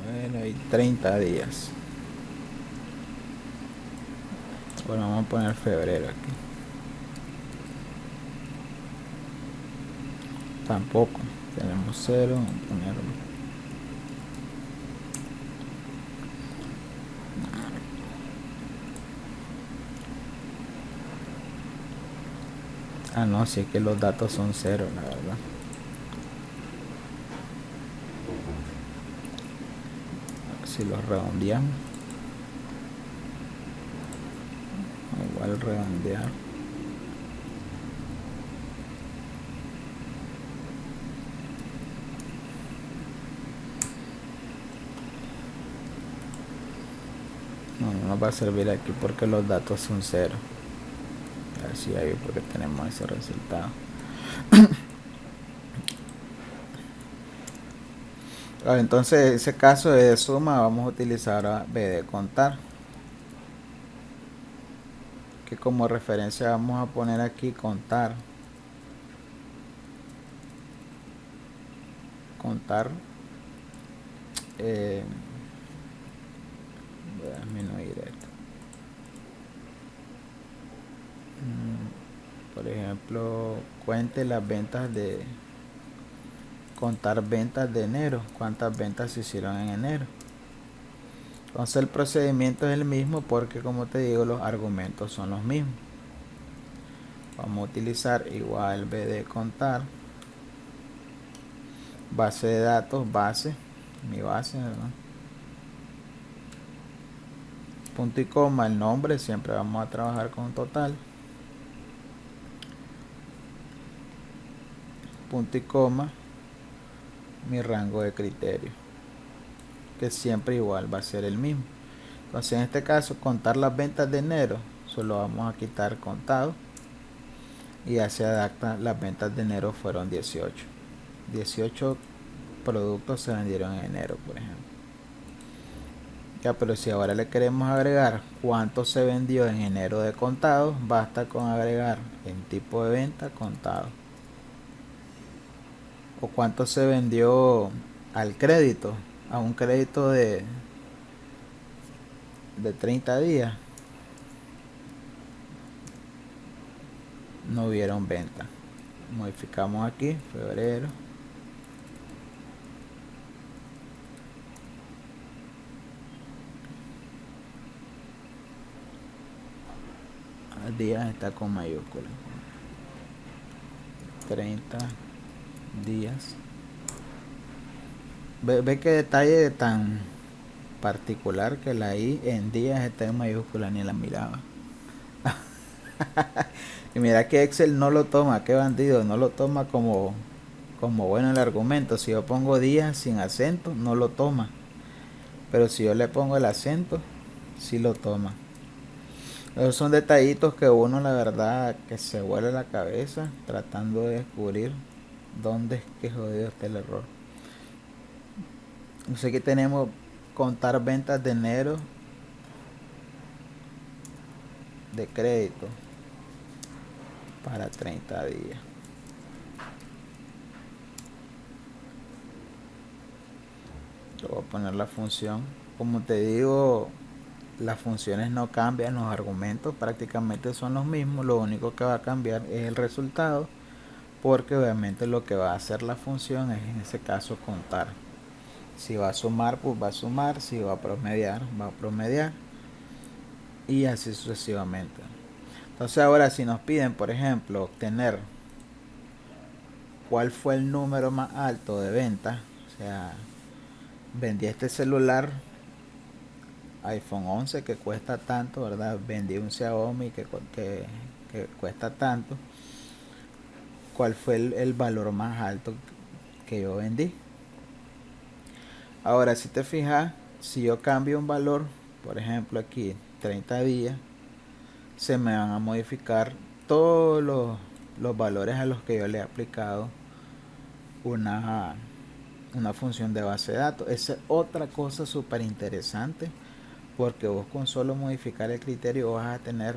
bueno, hay 30 días. Bueno, vamos a poner febrero aquí. Tampoco, tenemos 0, vamos a ponerlo. Ah, no, si es que los datos son 0, la verdad. Si los redondeamos, igual redondear. No nos va a servir aquí porque los datos son 0. A ver si hay porque tenemos ese resultado. Entonces en ese caso de suma vamos a utilizar a B de contar, que como referencia vamos a poner aquí contar voy a disminuir esto. Por ejemplo, cuente las ventas de contar ventas de enero, cuántas ventas se hicieron en enero. Entonces el procedimiento es el mismo porque, como te digo, los argumentos son los mismos. Vamos a utilizar igual B de contar, base de datos, base, mi base, ¿verdad? Punto y coma, el nombre, siempre vamos a trabajar con total. Punto y coma, mi rango de criterio, que siempre igual va a ser el mismo. Entonces en este caso, contar las ventas de enero, solo vamos a quitar contado y ya se adapta. Las ventas de enero fueron 18 productos se vendieron en enero, por ejemplo. Ya, pero si ahora le queremos agregar cuánto se vendió en enero de contado, basta con agregar en tipo de venta contado. O cuánto se vendió al crédito, a un crédito de 30 días. No hubieron venta. Modificamos aquí, febrero. Días está con mayúscula. 30 días. Ve qué detalle tan particular que la I en días está en mayúscula, ni la miraba. Y mira que Excel no lo toma, qué bandido, no lo toma como bueno el argumento. Si yo pongo días sin acento, no lo toma. Pero si yo le pongo el acento, sí lo toma. Esos son detallitos que uno, la verdad, que se vuela la cabeza tratando de descubrir dónde es que jodido está el error. No sé, que tenemos contar ventas de enero de crédito para 30 días. Yo voy a poner la función. Como te digo, las funciones no cambian, los argumentos prácticamente son los mismos. Lo único que va a cambiar es el resultado, porque obviamente lo que va a hacer la función es en ese caso contar. Si va a sumar, pues va a sumar. Si va a promediar, va a promediar. Y así sucesivamente. Entonces ahora si nos piden, por ejemplo, obtener cuál fue el número más alto de ventas, o sea, vendí este celular iPhone 11 que cuesta tanto, ¿verdad? Vendí un Xiaomi que cuesta tanto. ¿Cuál fue el valor más alto que yo vendí? Ahora, si te fijas, si yo cambio un valor, por ejemplo aquí 30 días, se me van a modificar todos los valores a los que yo le he aplicado una función de base de datos. Esa es otra cosa súper interesante, porque vos con solo modificar el criterio vas a tener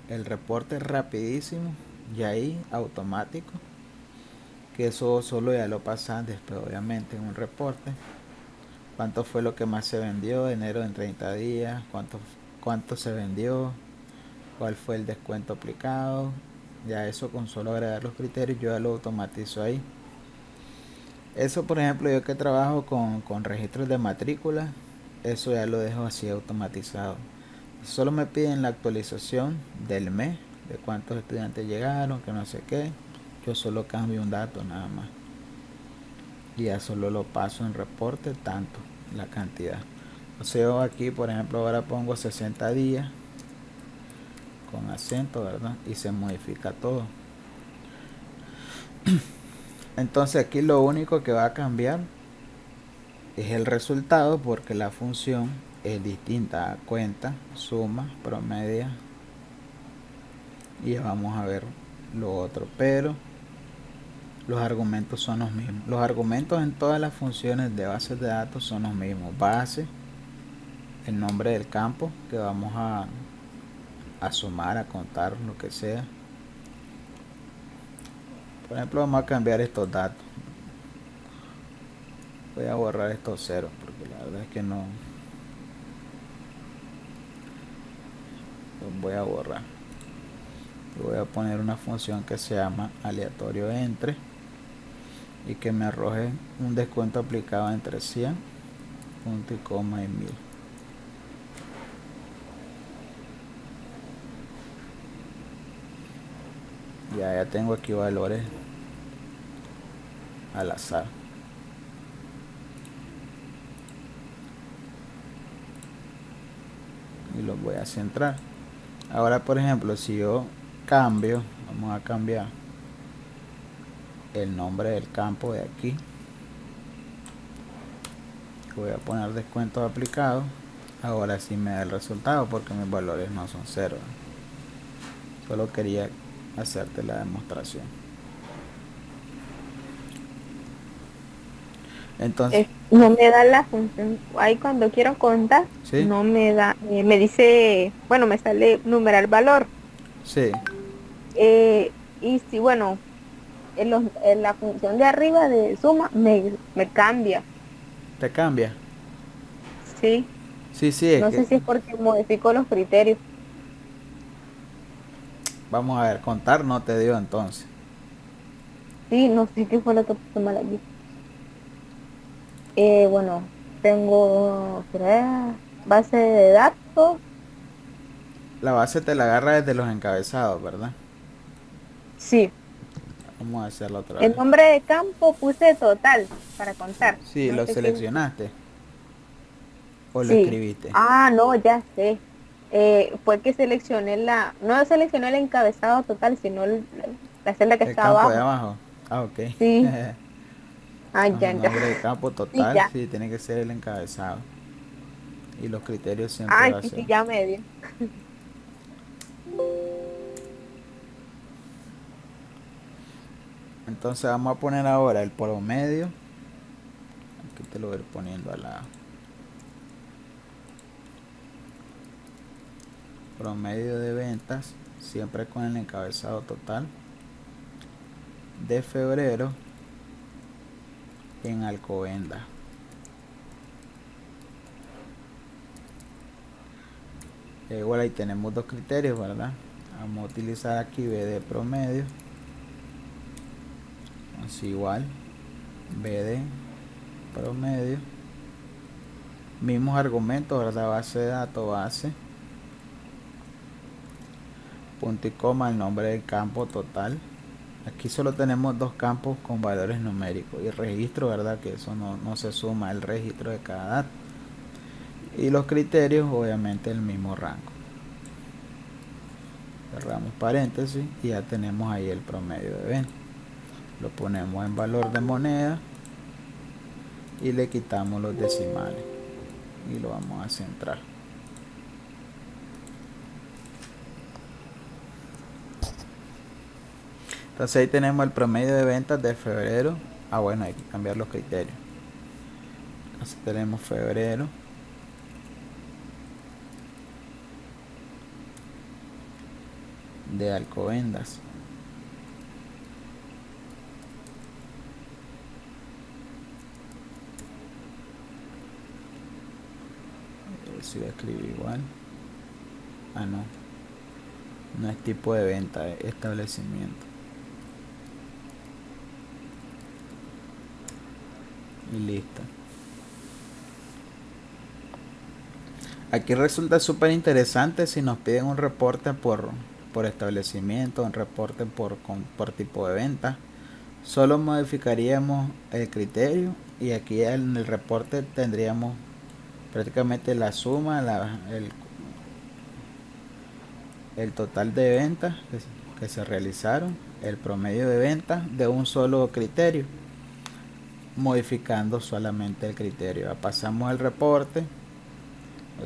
el reporte rapidísimo y ahí automático, que eso solo ya lo pasas después obviamente en un reporte. Cuánto fue lo que más se vendió de enero en 30 días, cuánto se vendió, cuál fue el descuento aplicado. Ya eso con solo agregar los criterios yo ya lo automatizo ahí. Eso, por ejemplo, yo que trabajo con registros de matrícula, eso ya lo dejo así automatizado. Solo me piden la actualización del mes, de cuántos estudiantes llegaron, que no sé qué. Yo solo cambio un dato nada más. Y ya solo lo paso en reporte, tanto, la cantidad. O sea, yo aquí, por ejemplo, ahora pongo 60 días con acento, ¿verdad? Y se modifica todo. Entonces aquí lo único que va a cambiar es el resultado, porque la función es distinta a cuenta, suma, promedia, y ya vamos a ver lo otro, pero los argumentos son los mismos. Los argumentos en todas las funciones de bases de datos son los mismos. Base, el nombre del campo que vamos a sumar, a contar, lo que sea. Por ejemplo, vamos a cambiar estos datos. Voy a borrar estos ceros porque la verdad es que no los voy a borrar. Voy a poner una función que se llama aleatorio entre y que me arroje un descuento aplicado entre 100, punto y coma y 1000. Ya tengo aquí valores al azar. Y los voy a centrar. Ahora, por ejemplo, si yo cambio, vamos a cambiar el nombre del campo de aquí. Voy a poner descuentos aplicados. Ahora sí me da el resultado porque mis valores no son cero. Solo quería hacerte la demostración. Entonces, No me da la función. Ahí cuando quiero contar, ¿sí? no me da, me dice, bueno, me sale numeral valor. Sí, Y si, bueno, en la función de arriba de suma me cambia, te cambia. ¿sí? Sí, sí, es No que sé si es porque modifico los criterios. vamos a ver, contar no te dio entonces. Sí, no sé qué fue lo que puse mal aquí. Bueno, tengo base de datos. La base te la agarra desde los encabezados, ¿verdad? Sí, Vamos a hacerlo otra el vez. nombre de campo puse total para contar. Sí, No lo sé si seleccionaste o lo sí. escribiste. Ah, no, ya sé. Fue que seleccioné no seleccioné el encabezado total, sino la celda que El está campo de abajo. abajo. Ah, ok. Sí. Ah, El ya, ya. nombre de campo Sí, total, ya. sí, tiene que ser el encabezado. Y los criterios siempre Ay, va a sí, ser. sí, ya me dio. Entonces vamos a poner ahora el promedio. Aquí te lo voy a ir poniendo al lado. Promedio de ventas, siempre con el encabezado total de febrero en Alcobendas. Igual ahí tenemos dos criterios, ¿verdad? Vamos a utilizar aquí BD promedio. Así igual, BD promedio. Mismos argumentos, ¿verdad? Base de datos, base. Punto y coma, el nombre del campo total. Aquí solo tenemos dos campos con valores numéricos. Y registro, ¿verdad? Que eso no se suma el registro de cada dato. Y los criterios, obviamente, el mismo rango. Cerramos paréntesis y ya tenemos ahí el promedio de venta. Lo ponemos en valor de moneda y le quitamos los decimales y lo vamos a centrar. Entonces ahí tenemos el promedio de ventas de febrero. Ah, bueno, hay que cambiar los criterios. Entonces tenemos febrero de Alcobendas. Si lo escribo igual. Ah, no. No es tipo de venta, es establecimiento. Y listo. Aquí resulta súper interesante si nos piden un reporte por establecimiento, un reporte por tipo de venta. Solo modificaríamos el criterio y aquí en el reporte tendríamos prácticamente la suma, el total de ventas que se realizaron, el promedio de ventas de un solo criterio, modificando solamente el criterio. Pasamos el reporte.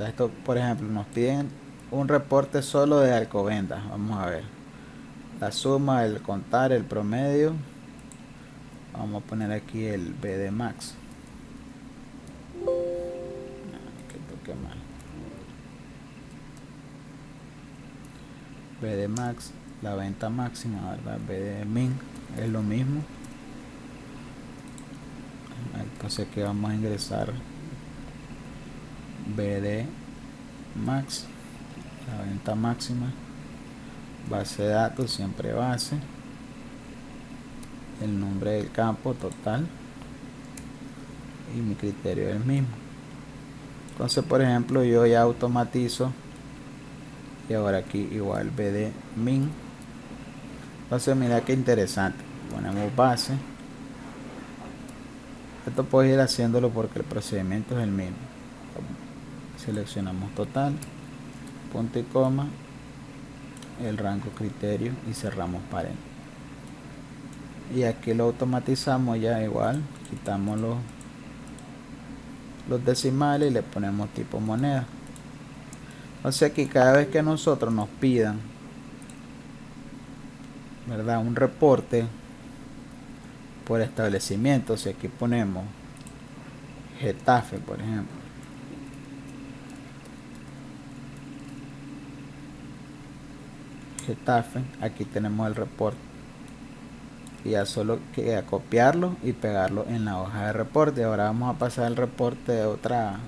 Esto, por ejemplo, nos piden un reporte solo de Alcobendas. Vamos a ver. La suma, el contar, el promedio. Vamos a poner aquí el BD Max. Que toque mal. BD Max, la venta máxima, ¿verdad? BD Min es lo mismo. Entonces aquí vamos a ingresar BD Max, la venta máxima, base de datos, siempre base, el nombre del campo total y mi criterio es el mismo. Entonces, por ejemplo, yo ya automatizo y ahora aquí igual BD min. Entonces mira qué interesante, ponemos base. Esto puedes ir haciéndolo porque el procedimiento es el mismo. Seleccionamos total, punto y coma, el rango criterio y cerramos paréntesis. Y aquí lo automatizamos ya igual, quitamos los decimales y le ponemos tipo moneda. O sea que cada vez que nosotros nos pidan ¿verdad? Un reporte por establecimiento. Si aquí ponemos Getafe, por ejemplo, Getafe, aquí tenemos el reporte. Y ya solo queda copiarlo y pegarlo en la hoja de reporte. Ahora vamos a pasar el reporte de otra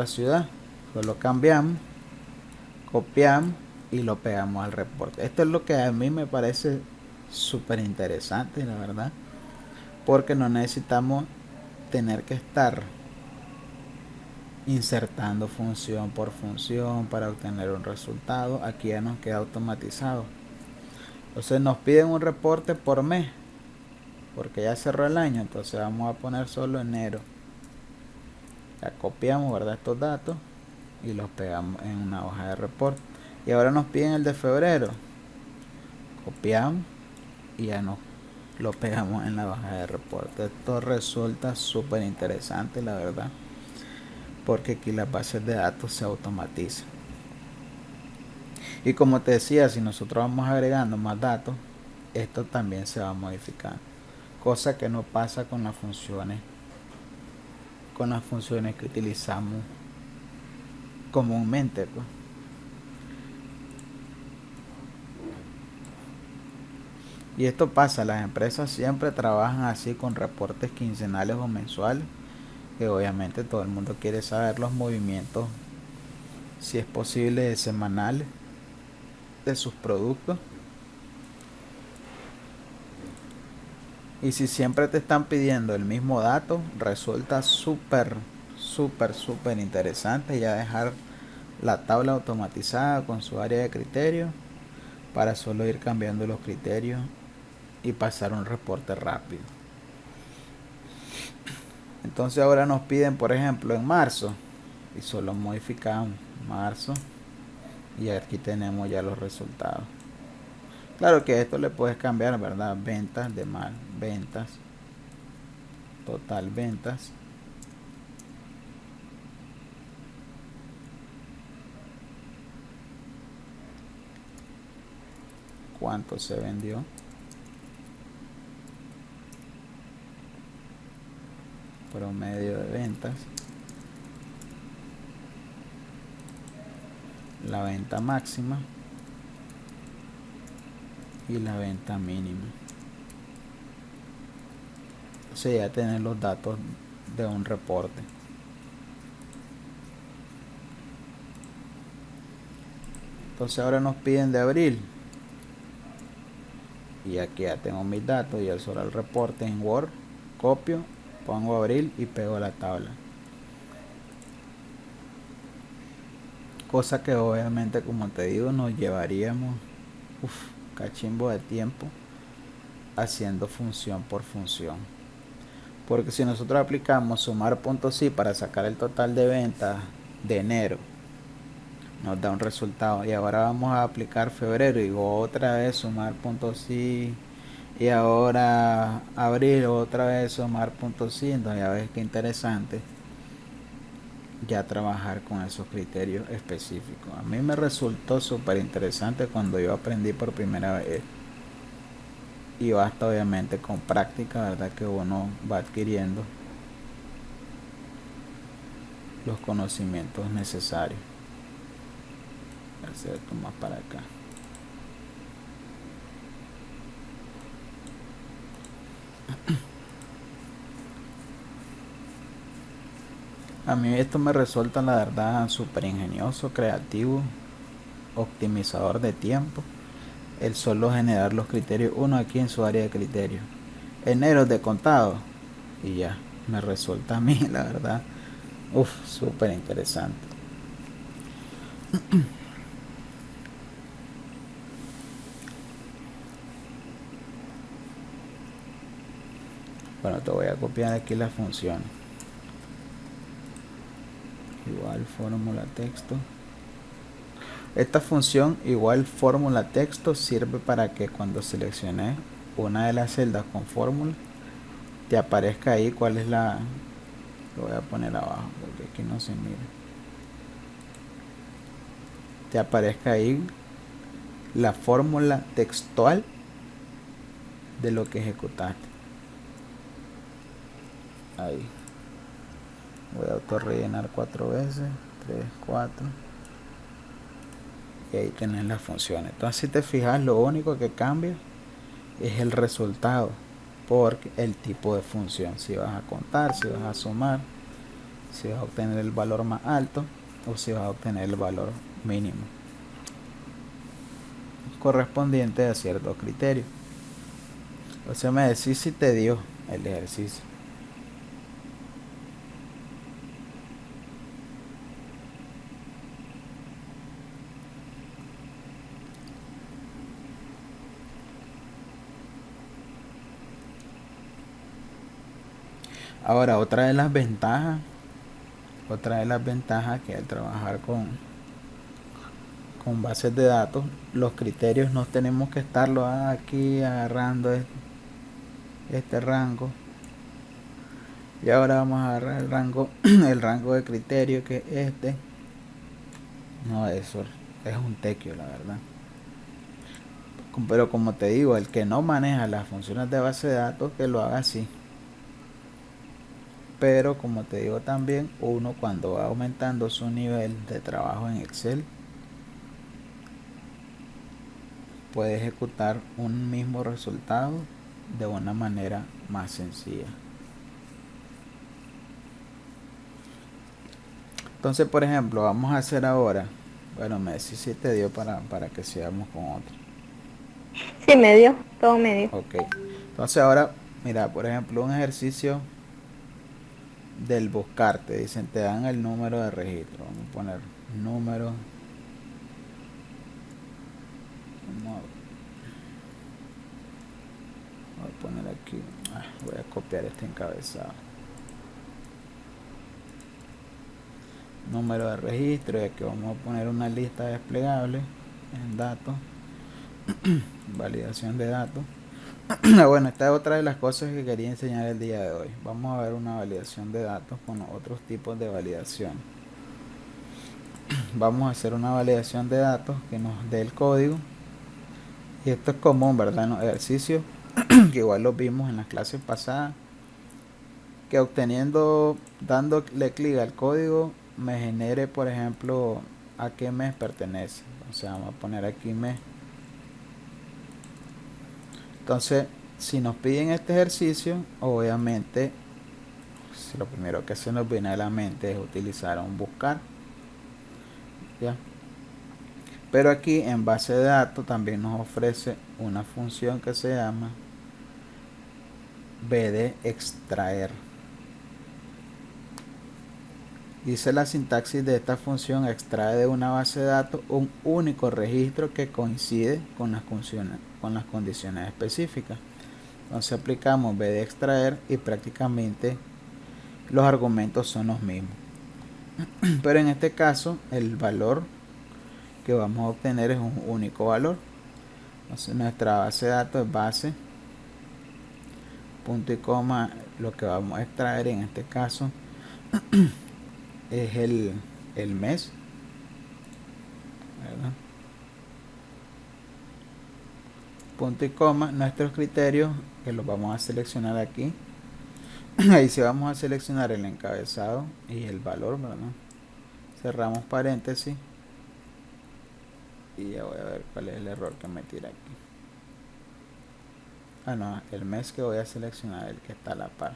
ciudad. Solo cambiamos, copiamos y lo pegamos al reporte. Esto es lo que a mí me parece súper interesante, la verdad, porque no necesitamos tener que estar insertando función por función para obtener un resultado. Aquí ya nos queda automatizado. Entonces nos piden un reporte por mes, porque ya cerró el año. Entonces vamos a poner solo enero. Ya copiamos, ¿verdad? Estos datos y los pegamos en una hoja de reporte. Y ahora nos piden el de febrero. Copiamos y ya nos lo pegamos en la hoja de reporte. Esto resulta súper interesante, la verdad, porque aquí las bases de datos se automatizan. Y como te decía, si nosotros vamos agregando más datos, esto también se va modificando, cosa que no pasa con las funciones que utilizamos comúnmente, pues. Y esto pasa, las empresas siempre trabajan así con reportes quincenales o mensuales, que obviamente todo el mundo quiere saber los movimientos, si es posible, semanales de sus productos. Y si siempre te están pidiendo el mismo dato, resulta súper interesante ya dejar la tabla automatizada con su área de criterio para solo ir cambiando los criterios y pasar un reporte rápido. Entonces ahora nos piden, por ejemplo, en marzo y solo modificamos marzo y aquí tenemos ya los resultados. Claro que esto le puedes cambiar, ¿verdad? Ventas de mal, ventas, total ventas, cuánto se vendió, promedio de ventas, la venta máxima y la venta mínima. Entonces ya tener los datos de un reporte. Entonces ahora nos piden de abril y aquí ya tengo mis datos y el solo el reporte en Word, copio, pongo abril y pego la tabla, cosa que obviamente, como te digo, nos llevaríamos cachimbo de tiempo haciendo función por función, porque si nosotros aplicamos sumar puntos sí para sacar el total de ventas de enero, nos da un resultado, y ahora vamos a aplicar febrero y otra vez sumar puntos sí, y ahora abril otra vez sumar puntos sí. Entonces ya ves que interesante ya trabajar con esos criterios específicos. A mí me resultó súper interesante cuando yo aprendí por primera vez, y basta obviamente con práctica, verdad, que uno va adquiriendo los conocimientos necesarios. A ver si esto más para acá. A mí esto me resulta, la verdad, súper ingenioso, creativo, optimizador de tiempo, el solo generar los criterios uno aquí en su área de criterio, enero de contado, y ya me resulta a mí, la verdad, súper interesante. Bueno, te voy a copiar aquí las funciones. Igual fórmula texto. Esta función igual fórmula texto sirve para que cuando selecciones una de las celdas con fórmula te aparezca ahí cuál es la... Lo voy a poner abajo porque aquí no se mira. Te aparezca ahí la fórmula textual de lo que ejecutaste. Ahí. Voy a autorrellenar 4 veces. 3, 4. Y ahí tenés las funciones. Entonces, si te fijas, lo único que cambia es el resultado. Porque el tipo de función. Si vas a contar, si vas a sumar, si vas a obtener el valor más alto o si vas a obtener el valor mínimo correspondiente a cierto criterio. O sea, me decís si te dio el ejercicio. Ahora, otra de las ventajas que al trabajar con bases de datos, los criterios no tenemos que estarlo aquí agarrando este rango. Y ahora vamos a agarrar el rango, el rango de criterio que es este. No, eso es un tequio, la verdad. Pero como te digo, el que no maneja las funciones de base de datos, que lo haga así. Pero como te digo también, uno cuando va aumentando su nivel de trabajo en Excel, puede ejecutar un mismo resultado de una manera más sencilla. Entonces, por ejemplo, vamos a hacer ahora, bueno, me decís si te dio para que sigamos con otro. Sí, me dio, todo me dio. Ok, entonces ahora, mira, por ejemplo, un ejercicio del buscar, te dicen, te dan el número de registro. Vamos a poner número. Voy a poner aquí, voy a copiar este encabezado. Número de registro, y aquí vamos a poner una lista desplegable en datos, validación de datos. Bueno, esta es otra de las cosas que quería enseñar el día de hoy. Vamos a ver una validación de datos con otros tipos de validación. Vamos a hacer una validación de datos que nos dé el código. Y esto es común, ¿verdad? En los ejercicios, que igual lo vimos en las clases pasadas, que obteniendo, dándole clic al código, me genere, por ejemplo, a qué mes pertenece. O sea, vamos a poner aquí mes. Entonces, si nos piden este ejercicio, obviamente, si lo primero que se nos viene a la mente es utilizar un buscar. ¿Ya? Pero aquí en base de datos también nos ofrece una función que se llama bd extraer. Dice la sintaxis de esta función: extrae de una base de datos un único registro que coincide con las condiciones específicas. Entonces aplicamos bd extraer y prácticamente los argumentos son los mismos. Pero en este caso el valor que vamos a obtener es un único valor. Entonces nuestra base de datos es base, punto y coma, lo que vamos a extraer en este caso es el mes, ¿verdad? Punto y coma, nuestros criterios que los vamos a seleccionar aquí. Ahí sí vamos a seleccionar el encabezado y el valor, ¿verdad? Cerramos paréntesis y ya voy a ver cuál es el error que me tira aquí. Ah, no, el mes que voy a seleccionar, el que está a la par.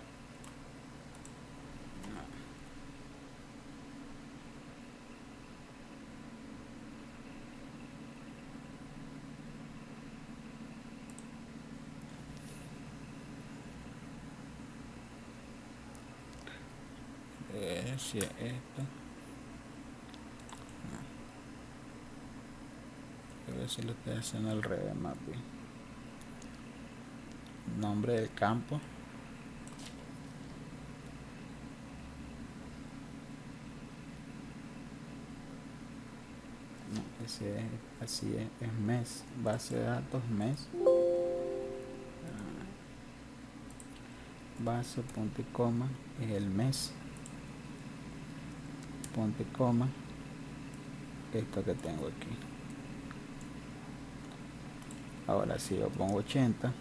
Si es esto. A ver si lo estoy haciendo al revés más bien. Nombre del campo. No, ese es, así es mes. Base de datos mes. Base, punto y coma, es el mes. Punto y coma. Esto que tengo aquí. Ahora si yo pongo 80,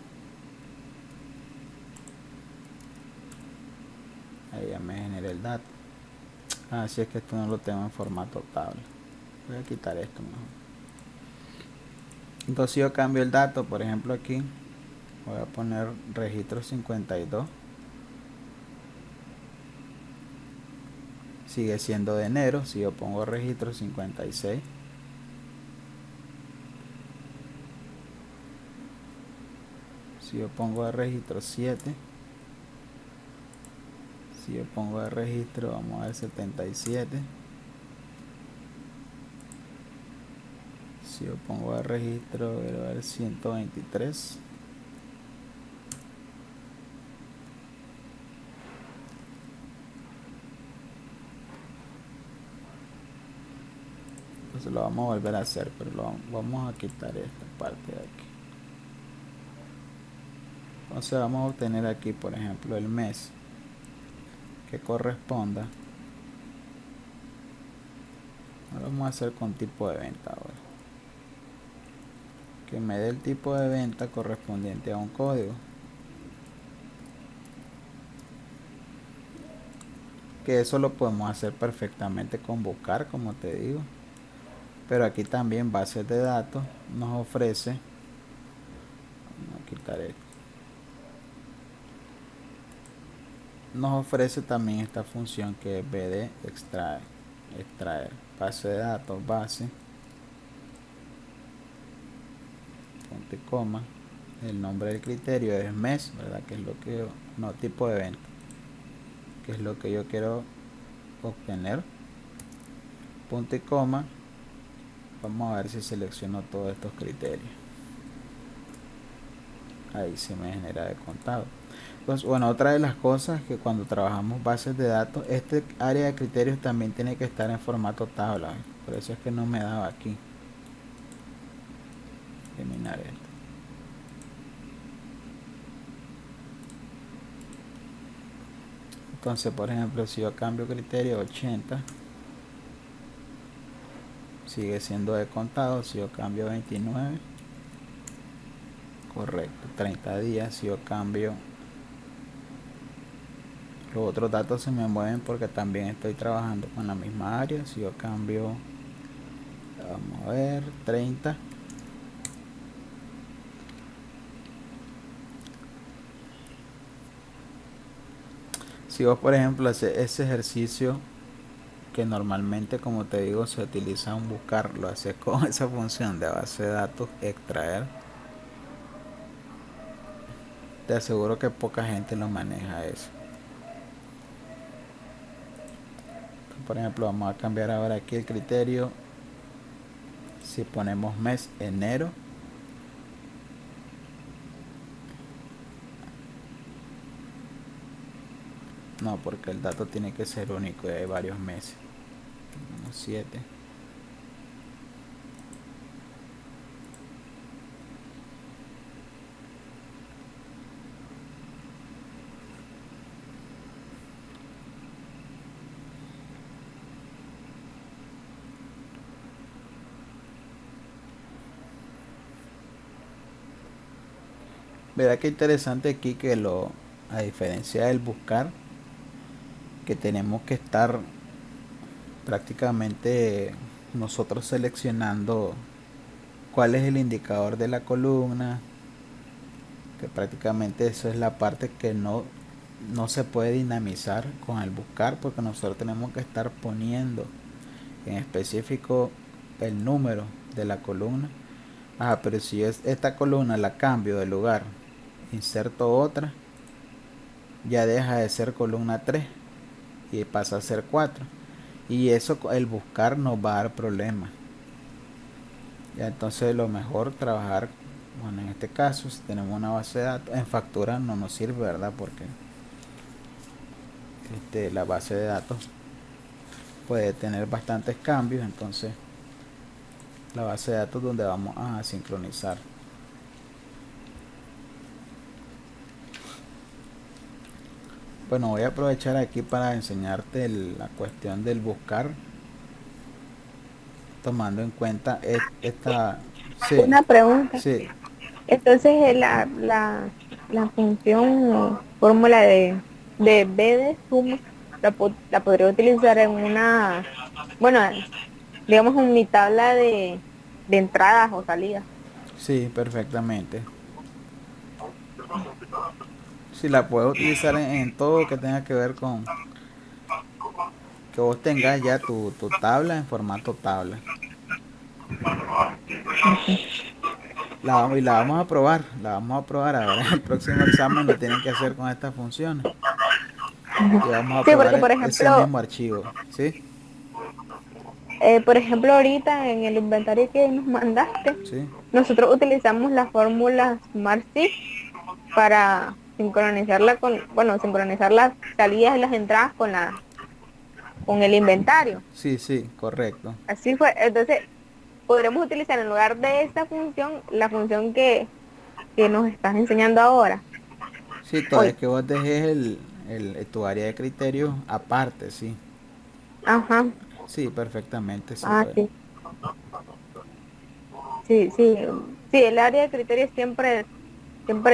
ahí ya me genera el dato. Así es que esto no lo tengo en formato tabla. Voy a quitar esto mejor. Entonces yo cambio el dato, por ejemplo aquí voy a poner registro 52. Sigue siendo de enero. Si yo pongo registro 56, si yo pongo de registro 7, si yo pongo de registro, vamos a ver 77, si yo pongo de registro, voy a ver 123, entonces lo vamos a volver a hacer, pero vamos a quitar esta parte de aquí. Entonces vamos a obtener aquí, por ejemplo, el mes que corresponda. Ahora vamos a hacer con tipo de venta ahora. Que me dé el tipo de venta correspondiente a un código. Que eso lo podemos hacer perfectamente con buscar, como te digo. Pero aquí también bases de datos nos ofrece. Vamos a quitar esto. Nos ofrece también esta función que es bd extraer base de datos, base, punto y coma, el nombre del criterio es mes, verdad, que es lo que no, tipo de venta, que es lo que yo quiero obtener, punto y coma. Vamos a ver si selecciono todos estos criterios. Ahí se me genera de contado. Pues bueno, otra de las cosas que cuando trabajamos bases de datos, este área de criterios también tiene que estar en formato tabla. Por eso es que no me daba aquí. Eliminar esto. Entonces, por ejemplo, si yo cambio criterio 80, sigue siendo de contado. Si yo cambio 29, correcto, 30 días. Si yo cambio, los otros datos se me mueven porque también estoy trabajando con la misma área. Si yo cambio, vamos a ver, 30, si vos por ejemplo haces ese ejercicio que normalmente, como te digo, se utiliza un buscar, lo haces con esa función de base de datos extraer, te aseguro que poca gente lo maneja eso. Por ejemplo, vamos a cambiar ahora aquí el criterio. Si ponemos mes enero, no, porque el dato tiene que ser único y hay varios meses. 7. Verá que interesante aquí que a diferencia del buscar, que tenemos que estar prácticamente nosotros seleccionando cuál es el indicador de la columna, que prácticamente eso es la parte que no se puede dinamizar con el buscar, porque nosotros tenemos que estar poniendo en específico el número de la columna. Pero si es esta columna la cambio de lugar, inserto otra, ya deja de ser columna 3 y pasa a ser 4, y eso el buscar nos va a dar problemas. Ya, entonces lo mejor trabajar, bueno, en este caso si tenemos una base de datos en factura no nos sirve, verdad, porque la base de datos puede tener bastantes cambios. Entonces la base de datos donde vamos a sincronizar. Bueno, voy a aprovechar aquí para enseñarte la cuestión del buscar, tomando en cuenta esta. Sí, Una pregunta. sí. Entonces la función o fórmula de B de suma la podría utilizar en una, bueno, digamos en mi tabla de entradas o salidas. Sí, perfectamente. Si la puedes utilizar en todo que tenga que ver con que vos tengas ya tu tabla en formato tabla. La vamos a probar, la vamos a probar. A ver, el próximo examen lo tienen que hacer con estas funciones. Y vamos a Sí, probar porque ese mismo archivo, ¿sí? por ejemplo ahorita en el inventario que nos mandaste, Sí, nosotros utilizamos la fórmula SmartSync para sincronizarla con, bueno, sincronizar las salidas y las entradas con el inventario. sí, sí, correcto. Así fue. Entonces, podremos utilizar en lugar de esta función, la función que nos estás enseñando ahora, Sí, todo es hoy. que vos dejes tu área de criterio aparte, sí. Ajá. Sí, perfectamente se Ah, puede. sí. Sí, sí. Sí, el área de criterio siempre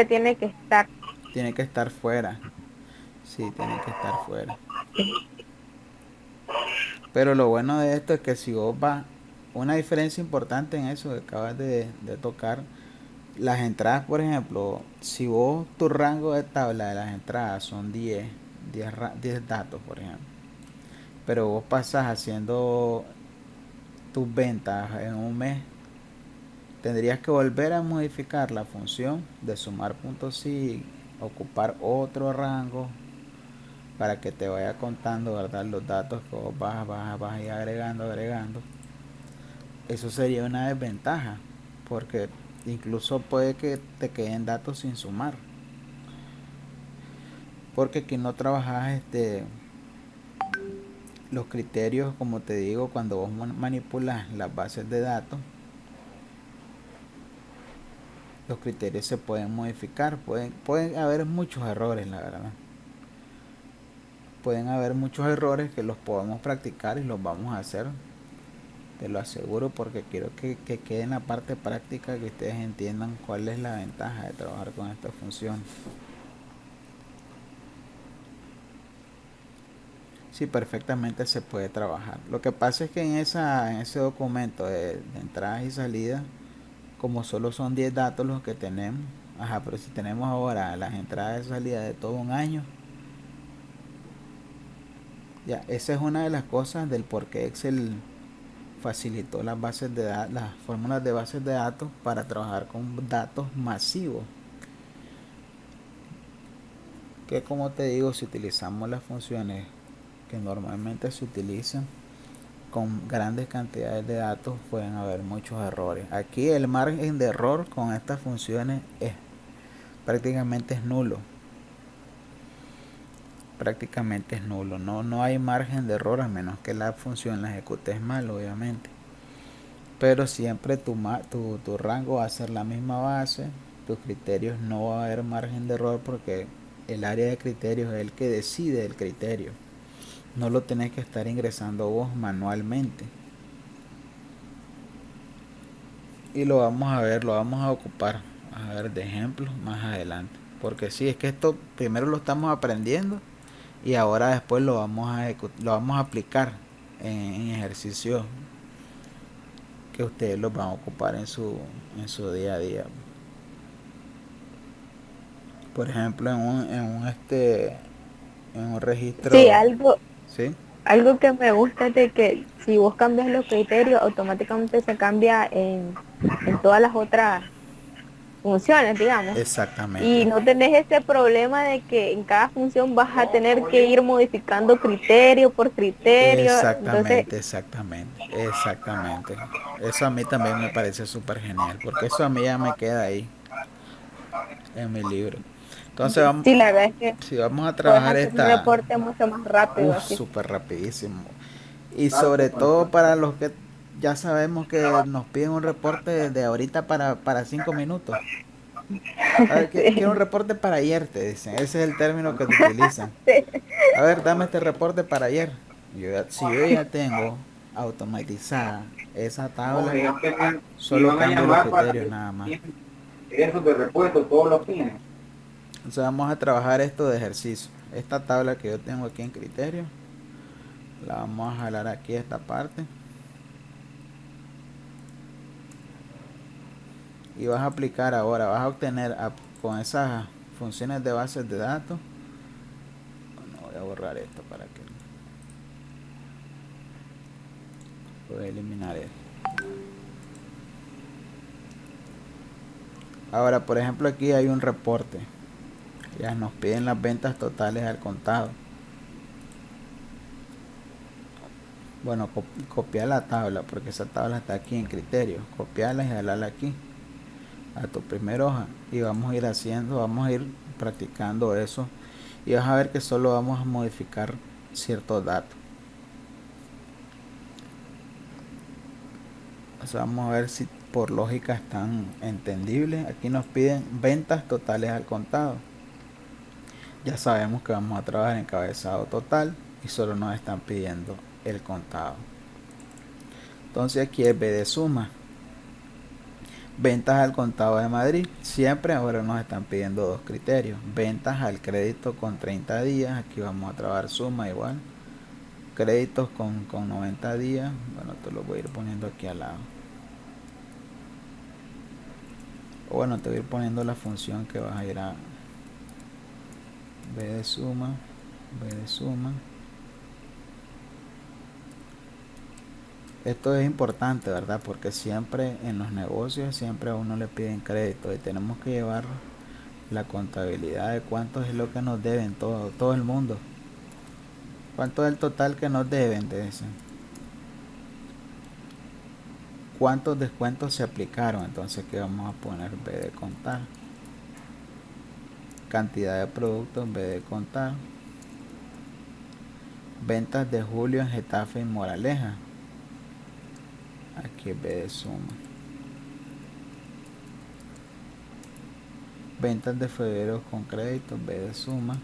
tiene que estar. Tiene que estar fuera. Sí, tiene que estar fuera. Pero lo bueno de esto es que si vos vas, una diferencia importante en eso que acabas de tocar, las entradas, por ejemplo, si vos tu rango de tabla de las entradas son 10 datos, por ejemplo, pero vos pasas haciendo tus ventas en un mes, tendrías que volver a modificar la función de sumar puntos y ocupar otro rango para que te vaya contando, ¿verdad? Los datos que vos vas a ir agregando, agregando. Eso sería una desventaja, porque incluso puede que te queden datos sin sumar, porque aquí no trabajas los criterios, como te digo, cuando vos manipulas las bases de datos, los criterios se pueden modificar, pueden haber muchos errores, la verdad. Pueden haber muchos errores que los podemos practicar y los vamos a hacer, te lo aseguro, porque quiero que quede en la parte práctica, que ustedes entiendan cuál es la ventaja de trabajar con esta función. Sí, perfectamente se puede trabajar. Lo que pasa es que en ese documento de entradas y salidas, como solo son 10 datos los que tenemos, ajá, pero si tenemos ahora las entradas y salidas de todo un año, ya, esa es una de las cosas del por qué Excel facilitó las bases de datos, las fórmulas de bases de datos para trabajar con datos masivos. Que como te digo, si utilizamos las funciones que normalmente se utilizan con grandes cantidades de datos, pueden haber muchos errores. Aquí el margen de error con estas funciones es prácticamente es nulo. Prácticamente es nulo. No hay margen de error a menos que la función la ejecutes mal, obviamente. Pero siempre tu rango va a ser la misma base. Tus criterios no va a haber margen de error porque el área de criterios es el que decide el criterio. No lo tenés que estar ingresando vos manualmente. Y lo vamos a ver, lo vamos a ocupar a ver de ejemplo más adelante, porque sí, es que esto primero lo estamos aprendiendo y ahora después lo vamos a aplicar en ejercicios que ustedes los van a ocupar en su día a día. Por ejemplo, en un Sí, registro, ¿sí? algo que me gusta es de que si vos cambias los criterios, automáticamente se cambia en todas las otras funciones, digamos. Y Exactamente. no tenés ese problema de que en cada función vas a tener que ir modificando criterio por criterio. Entonces, Exactamente, exactamente, exactamente. Eso a mí también me parece súper genial, porque eso a mí ya me queda ahí en mi libro. Entonces vamos, sí, la verdad es que si vamos a puedes trabajar hacer un esta, reporte mucho más rápido así. súper rapidísimo. Y sobre todo para los que ya sabemos que nos piden un reporte de ahorita para 5 minutos. A ver, quiero un Sí, reporte para ayer, te dicen. Ese es el término que te utilizan. sí. A ver, dame este reporte para ayer. Si yo ya tengo automatizada esa tabla, solo cambio los criterios nada más. Eso de repuesto todos los fines. Entonces vamos a trabajar esto de ejercicio. Esta tabla que yo tengo aquí en criterio, la vamos a jalar aquí a esta parte. Y vas a aplicar ahora, vas a obtener con esas funciones de bases de datos. Bueno, voy a borrar esto para que voy a eliminar esto. Ahora, por ejemplo, aquí hay un reporte. Ya nos piden las ventas totales al contado. Bueno, copiar la tabla, porque esa tabla está aquí en criterio. Copiarla y jalarla aquí a tu primera hoja. Y vamos a ir haciendo, vamos a ir practicando eso. Y vas a ver que solo vamos a modificar ciertos datos. O sea, vamos a ver si por lógica están entendibles. Aquí nos piden ventas totales al contado. Ya sabemos que vamos a trabajar en encabezado total y solo nos están pidiendo el contado. Entonces aquí es B de suma. Ventas al contado de Madrid. Siempre ahora nos están pidiendo dos criterios. Ventas al crédito con 30 días. Aquí vamos a trabajar suma igual. Créditos con 90 días. Bueno, te lo voy a ir poniendo aquí al lado. O bueno, te voy a ir poniendo la función que vas a ir a B de suma. B de suma. Esto es importante, ¿verdad? Porque siempre en los negocios, siempre a uno le piden crédito y tenemos que llevar la contabilidad de cuánto es lo que nos deben todo el mundo. ¿Cuánto es el total que nos deben? Te dicen. ¿Cuántos descuentos se aplicaron? Entonces, ¿qué vamos a poner? B de contar. Cantidad de productos, B de contar. Ventas de julio en Getafe y Moraleja. Aquí es B de suma. Ventas de febrero con crédito, B de suma.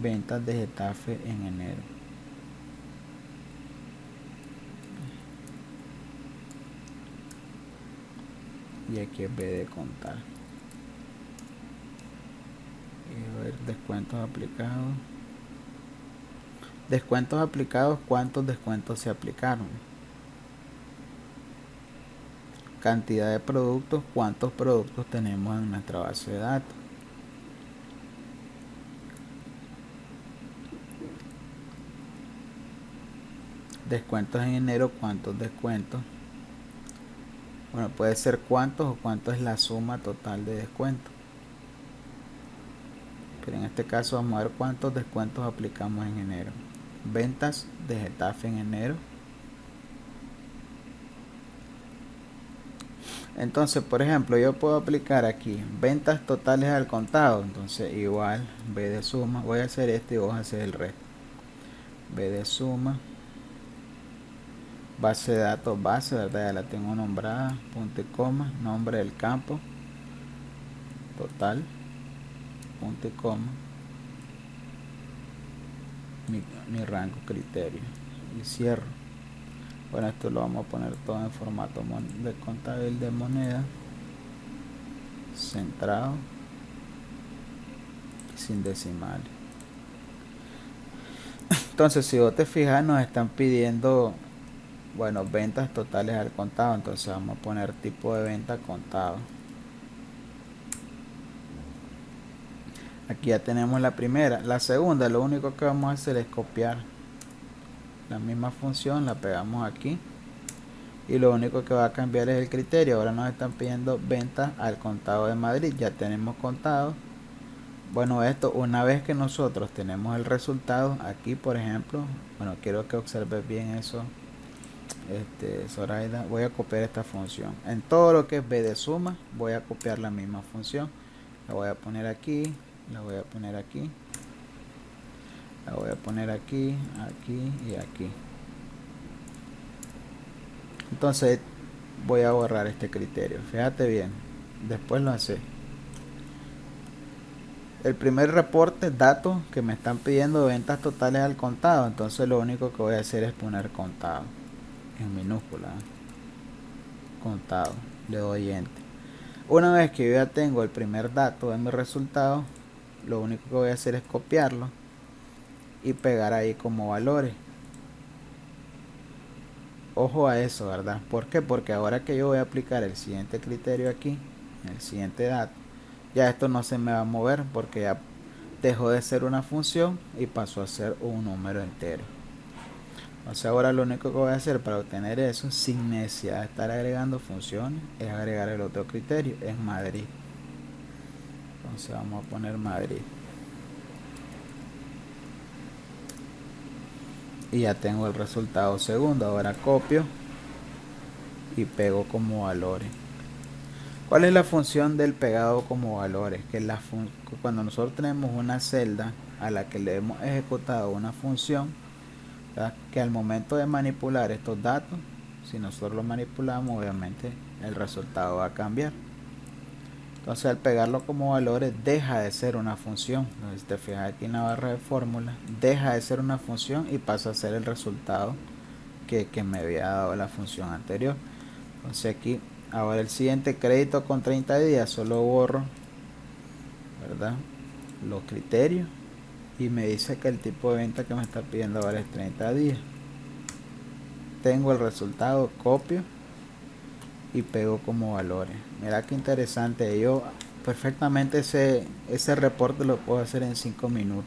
Ventas de Getafe en enero. Y aquí es B de contar. Y a ver, descuentos aplicados. Descuentos aplicados, ¿cuántos descuentos se aplicaron? Cantidad de productos, ¿cuántos productos tenemos en nuestra base de datos? Descuentos en enero, ¿cuántos descuentos? Bueno, puede ser cuántos o cuánto es la suma total de descuentos. Pero en este caso vamos a ver cuántos descuentos aplicamos en enero. Ventas de Getafe en enero. Entonces, por ejemplo, yo puedo aplicar aquí ventas totales al contado. Entonces, igual B de suma. Voy a hacer este y voy a hacer el resto. B de suma. Base de datos, base, ¿verdad? Ya la tengo nombrada. Punto y coma. Nombre del campo. Total. Punto y coma. Mi rango criterio. Y cierro. Bueno, esto lo vamos a poner todo en formato de contable de moneda, centrado, sin decimales. Entonces, si vos te fijas, nos están pidiendo, bueno, ventas totales al contado. Entonces vamos a poner tipo de venta contado. Aquí ya tenemos la primera. La segunda, lo único que vamos a hacer es copiar la misma función, la pegamos aquí. Y lo único que va a cambiar es el criterio. Ahora nos están pidiendo ventas al contado de Madrid. Ya tenemos contado. Bueno, esto una vez que nosotros tenemos el resultado, aquí por ejemplo, bueno, quiero que observes bien eso, Zoraida. Voy a copiar esta función. En todo lo que es B de suma, voy a copiar la misma función. La voy a poner aquí, la voy a poner aquí, la voy a poner aquí, aquí y aquí. Entonces voy a borrar este criterio. Fíjate bien, después lo hace. El primer reporte, datos que me están pidiendo ventas totales al contado. Entonces lo único que voy a hacer es poner contado en minúscula. Contado. le doy enter. Una vez que yo ya tengo el primer dato de mi resultado, lo único que voy a hacer es copiarlo y pegar ahí como valores. Ojo a eso, ¿verdad? ¿Por qué? Porque ahora que yo voy a aplicar el siguiente criterio aquí, el siguiente dato, ya esto no se me va a mover porque ya dejó de ser una función y pasó a ser un número entero. O sea, ahora lo único que voy a hacer para obtener eso sin necesidad de estar agregando funciones es agregar el otro criterio, es Madrid. Entonces vamos a poner Madrid. Y ya tengo el resultado segundo. Ahora copio y pego como valores. ¿Cuál es la función del pegado como valores? Que cuando nosotros tenemos una celda a la que le hemos ejecutado una función, ¿verdad? Que al momento de manipular estos datos, si nosotros lo manipulamos, obviamente el resultado va a cambiar. Entonces al pegarlo como valores deja de ser una función. Entonces, si te fijas aquí en la barra de fórmula, deja de ser una función y pasa a ser el resultado que me había dado la función anterior. Entonces aquí, ahora el siguiente crédito con 30 días, solo borro, ¿verdad?, los criterios y me dice que el tipo de venta que me está pidiendo ahora es 30 días. Tengo el resultado, copio y pego como valores. Mira qué interesante. Yo perfectamente ese reporte lo puedo hacer en 5 minutos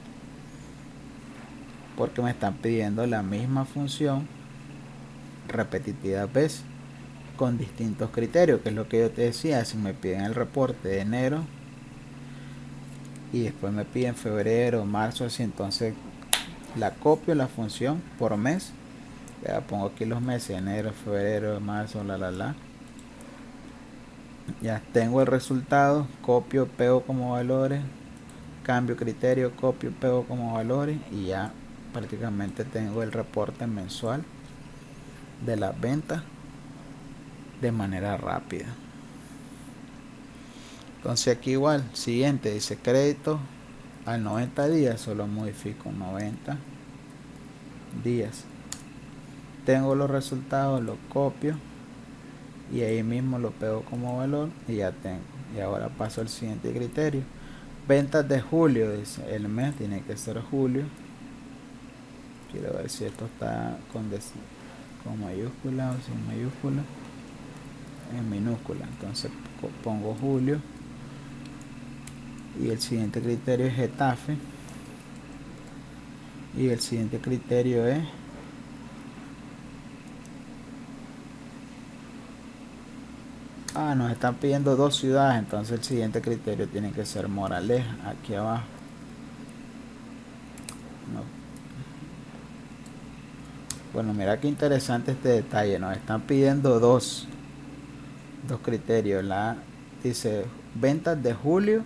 porque me están pidiendo la misma función repetitivas veces con distintos criterios, que es lo que yo te decía. Si me piden el reporte de enero y después me piden febrero, marzo, así, entonces la copio la función por mes. Ya pongo aquí los meses, enero, febrero, marzo, ya tengo el resultado, copio, pego como valores, cambio criterio, copio, pego como valores y ya prácticamente tengo el reporte mensual de las ventas de manera rápida. Entonces aquí igual, siguiente, dice crédito al 90 días, solo modifico 90 días. Tengo los resultados, los copio y ahí mismo lo pego como valor y ya tengo. Y ahora paso al siguiente criterio. Ventas de julio, dice, el mes tiene que ser julio. Quiero ver si esto está con mayúscula o sin mayúscula. En minúscula. Entonces pongo julio. Y el siguiente criterio es Getafe. Y el siguiente criterio es nos están pidiendo 2 ciudades, entonces el siguiente criterio tiene que ser Moraleja, aquí abajo. No. Bueno, mira qué interesante este detalle, nos están pidiendo dos criterios. Dice ventas de julio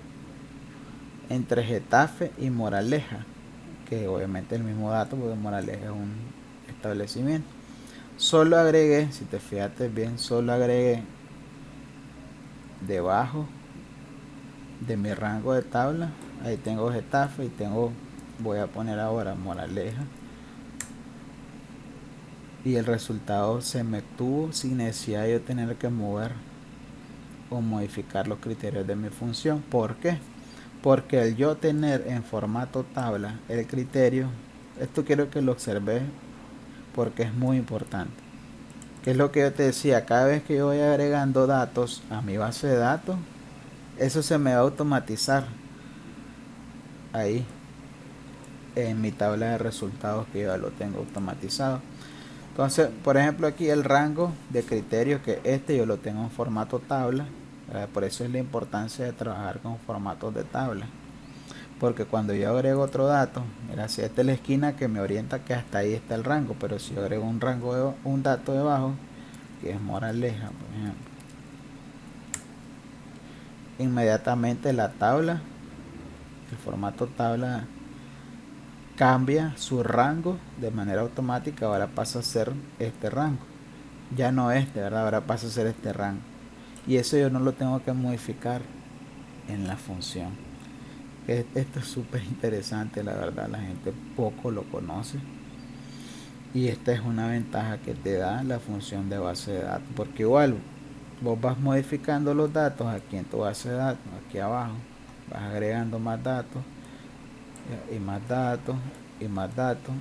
entre Getafe y Moraleja, que obviamente es el mismo dato porque Moraleja es un establecimiento. Solo agregué, si te fijaste bien, solo agregué debajo de mi rango de tabla, ahí tengo Getafe y voy a poner ahora Moraleja, y el resultado se me tuvo sin necesidad de yo tener que mover o modificar los criterios de mi función. ¿Por qué? Porque al yo tener en formato tabla el criterio, esto quiero que lo observes porque es muy importante, que es lo que yo te decía, cada vez que yo voy agregando datos a mi base de datos, eso se me va a automatizar ahí en mi tabla de resultados que yo ya lo tengo automatizado. Entonces, por ejemplo, aquí el rango de criterios, que yo lo tengo en formato tabla, por eso es la importancia de trabajar con formatos de tabla, porque cuando yo agrego otro dato, mira, si esta es la esquina que me orienta que hasta ahí está el rango, pero si yo agrego un dato debajo, que es Moraleja, por ejemplo, inmediatamente la tabla, el formato tabla, cambia su rango de manera automática. Ahora pasa a ser este rango, ya no este, ¿verdad? Ahora pasa a ser este rango, y eso yo no lo tengo que modificar en la función. Esto es súper interesante, la verdad, la gente poco lo conoce, y esta es una ventaja que te da la función de base de datos, porque igual Vos vas modificando los datos aquí en tu base de datos, aquí abajo, vas agregando más datos y más datos y más datos.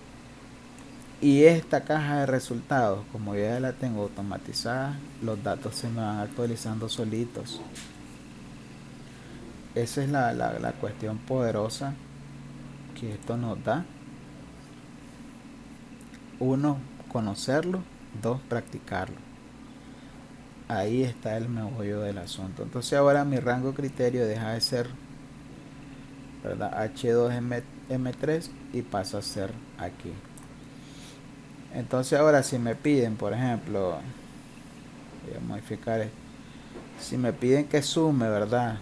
Y esta caja de resultados, como yo ya la tengo automatizada, los datos se me van actualizando solitos. Esa es la cuestión poderosa que esto nos da. Uno, conocerlo. Dos, practicarlo. Ahí está el meollo del asunto. Entonces ahora mi rango criterio deja de ser, ¿verdad?, H2M3 y pasa a ser aquí. Entonces ahora si me piden, por ejemplo, voy a modificar esto. Si me piden que sume, ¿verdad?,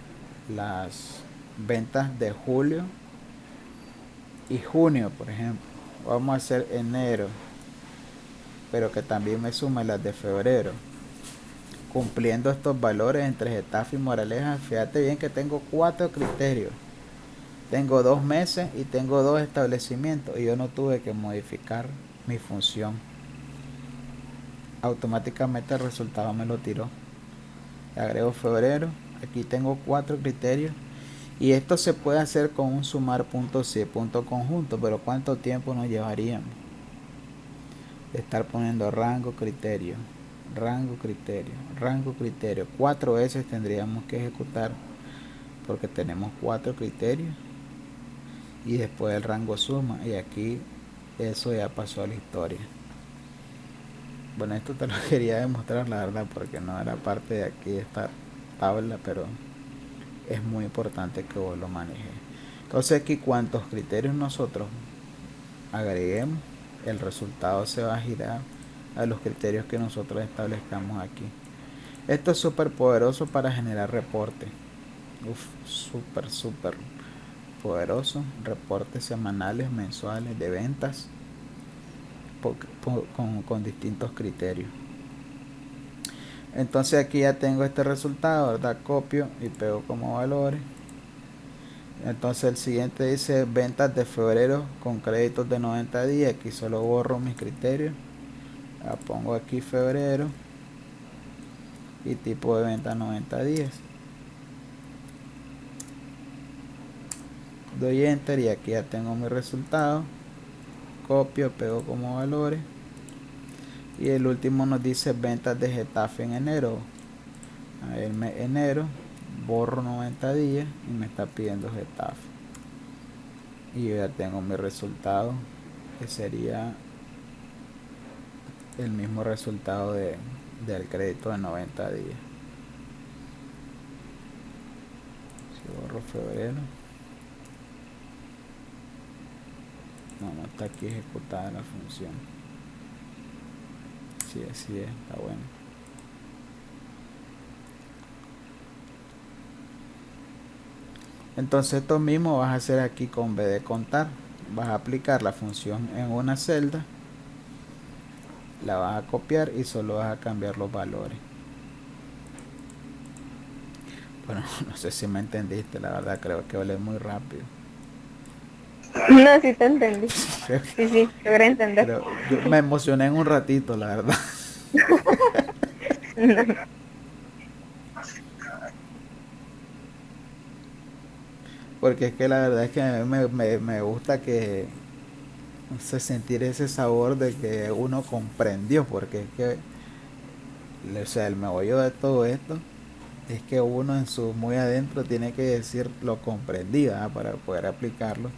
las ventas de julio y junio, por ejemplo, vamos a hacer enero, pero que también me sume las de febrero, cumpliendo estos valores entre Getafe y Moraleja. Fíjate bien que tengo 4 criterios, tengo 2 meses y tengo 2 establecimientos, y yo no tuve que modificar mi función, automáticamente el resultado me lo tiró. Le agrego febrero, aquí tengo 4 criterios. Y esto se puede hacer con un sumar punto si punto conjunto, pero ¿cuánto tiempo nos llevaríamos de estar poniendo rango criterio, rango criterio, rango criterio? 4 veces tendríamos que ejecutar porque tenemos 4 criterios y después el rango suma, y aquí eso ya pasó a la historia. Bueno, esto te lo quería demostrar, la verdad, porque no era parte de aquí de esta tabla, pero es muy importante que vos lo manejes. Entonces aquí cuantos criterios nosotros agreguemos, el resultado se va a girar a los criterios que nosotros establezcamos aquí. Esto es súper poderoso para generar reportes. Súper poderoso. Reportes semanales, mensuales de ventas con distintos criterios. Entonces aquí ya tengo este resultado, ¿verdad? Copio y pego como valores. Entonces el siguiente dice ventas de febrero con créditos de 90 días. Aquí solo borro mis criterios, pongo aquí febrero y tipo de venta 90 días, doy enter y aquí ya tengo mi resultado, copio, pego como valores. Y el último nos dice ventas de Getafe en enero. A ver, enero, borro 90 días y me está pidiendo Getafe. Y yo ya tengo mi resultado, que sería el mismo resultado del crédito de 90 días. Si borro febrero, no está aquí ejecutada la función. Sí, así es, está bueno. Entonces esto mismo vas a hacer aquí con B de contar. Vas a aplicar la función en una celda, la vas a copiar y solo vas a cambiar los valores. Bueno, no sé si me entendiste, la verdad creo que hablé muy rápido. No, sí te entendí. Sí, logré entender. Pero yo me emocioné en un ratito, la verdad. No. Porque es que la verdad es que a mí me gusta que, no sé, sentir ese sabor de que uno comprendió, porque es que, o sea, el meollo de todo esto es que uno en su muy adentro tiene que decir lo comprendí, ¿verdad?, para poder aplicarlo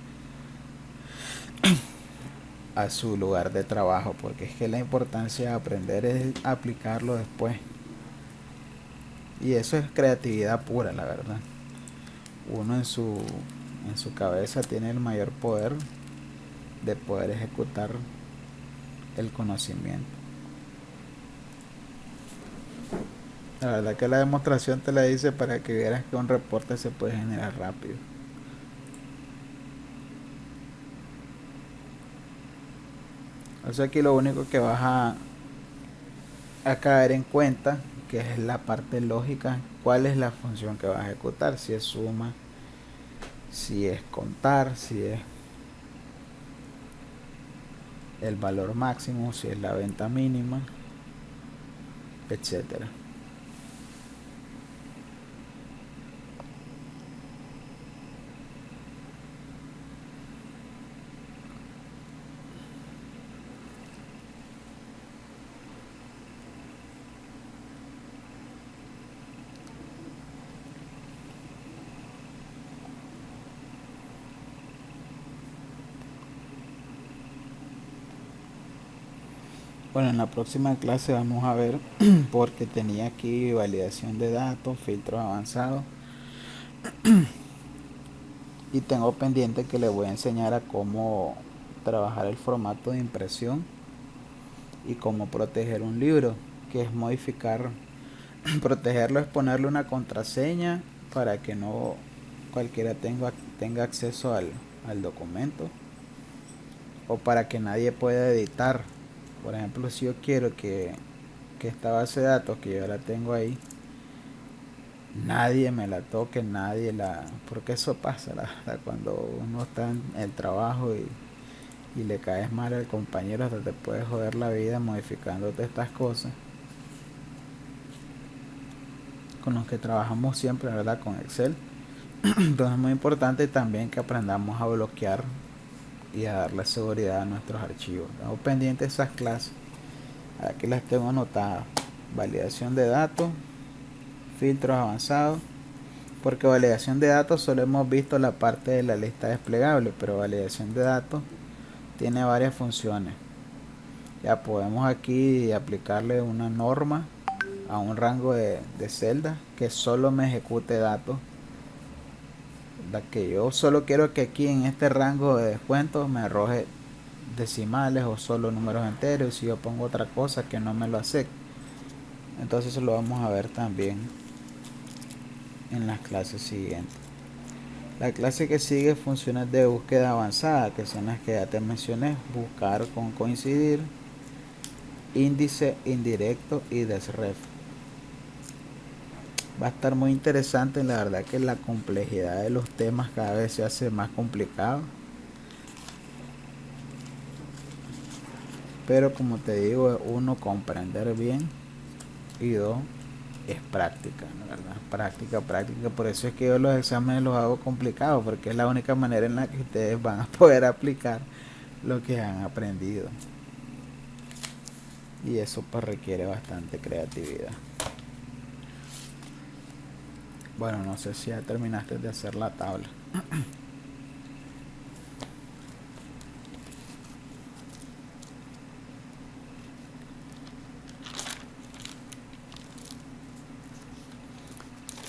a su lugar de trabajo, porque es que la importancia de aprender es aplicarlo después, y eso es creatividad pura, la verdad. Uno en su cabeza tiene el mayor poder de poder ejecutar el conocimiento. La verdad que la demostración te la hice para que vieras que un reporte se puede generar rápido. O sea, aquí lo único que vas a caer en cuenta, que es la parte lógica, cuál es la función que vas a ejecutar, si es suma, si es contar, si es el valor máximo, si es la venta mínima, etcétera. Bueno, en la próxima clase vamos a ver, porque tenía aquí validación de datos, filtros avanzados, y tengo pendiente que le voy a enseñar a cómo trabajar el formato de impresión y cómo proteger un libro, que es modificar, protegerlo es ponerle una contraseña para que no cualquiera tenga acceso al documento, o para que nadie pueda editar. Por ejemplo, si yo quiero que esta base de datos que yo la tengo ahí, nadie me la toque, porque eso pasa, la verdad, cuando uno está en el trabajo y le caes mal al compañero, hasta te puede joder la vida modificándote estas cosas con los que trabajamos siempre, ¿verdad? Con Excel. Entonces es muy importante también que aprendamos a bloquear y a darle seguridad a nuestros archivos. Estamos pendientes de esas clases. Aquí las tengo anotadas: validación de datos, filtros avanzados, porque validación de datos solo hemos visto la parte de la lista desplegable, pero validación de datos tiene varias funciones. Ya podemos aquí aplicarle una norma a un rango de celdas que solo me ejecute datos, la que yo solo quiero que aquí en este rango de descuento me arroje decimales o solo números enteros, y si yo pongo otra cosa que no me lo acepte. Entonces eso lo vamos a ver también en las clases siguientes. La clase que sigue, funciones de búsqueda avanzada, que son las que ya te mencioné: buscar con coincidir, índice indirecto y desref. Va a estar muy interesante. La verdad que la complejidad de los temas cada vez se hace más complicado, pero como te digo, uno, comprender bien, y dos, es práctica, la verdad, práctica, práctica. Por eso es que yo los exámenes los hago complicados, porque es la única manera en la que ustedes van a poder aplicar lo que han aprendido, y eso pues requiere bastante creatividad. Bueno, no sé si ya terminaste de hacer la tabla.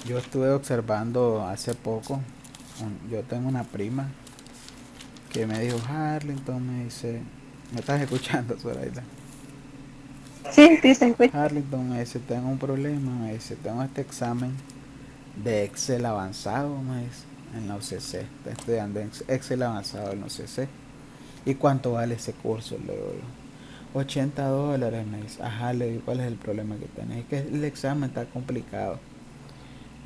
Yo estuve observando hace poco, yo tengo una prima que me dijo: Harlington, me dice, ¿me estás escuchando, Zoraida? Sí, sí, se escucha. Harlington, me dice, tengo un problema, me dice, tengo este examen de Excel avanzado, me dice, en la UCC, está estudiando Excel avanzado en la UCC. ¿Y cuánto vale ese curso? Le digo yo. $80, me dice. Ajá, le digo, ¿cuál es el problema que tenés? Es que el examen está complicado.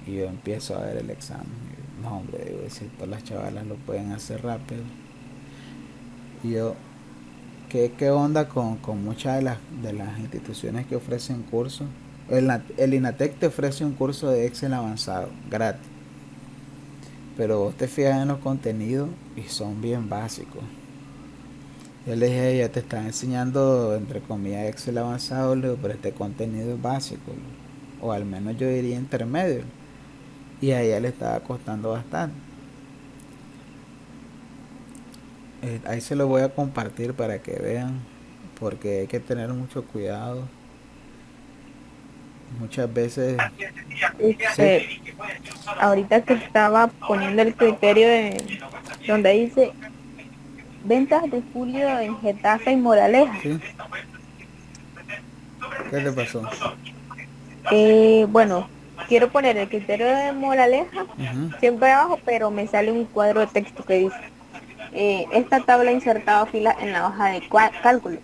Y yo empiezo a ver el examen. Y yo, no, hombre, digo, si todas las chavalas lo pueden hacer rápido. Y yo, ¿qué onda con muchas de las instituciones que ofrecen cursos? El INATEC te ofrece un curso de Excel avanzado, gratis. Pero vos te fijas en los contenidos y son bien básicos. Yo le dije a ella, te están enseñando, entre comillas, Excel avanzado, le digo, pero este contenido es básico, o al menos yo diría intermedio. Y a ella le estaba costando bastante. Ahí se lo voy a compartir para que vean, porque hay que tener mucho cuidado. Muchas veces, Este, ahorita que estaba poniendo el criterio de donde dice ventas de julio en Getafe y Moraleja. ¿sí? ¿Qué te pasó? Bueno, quiero poner el criterio de Moraleja siempre abajo, pero me sale un cuadro de texto que dice esta tabla ha insertado filas en la hoja de cálculo.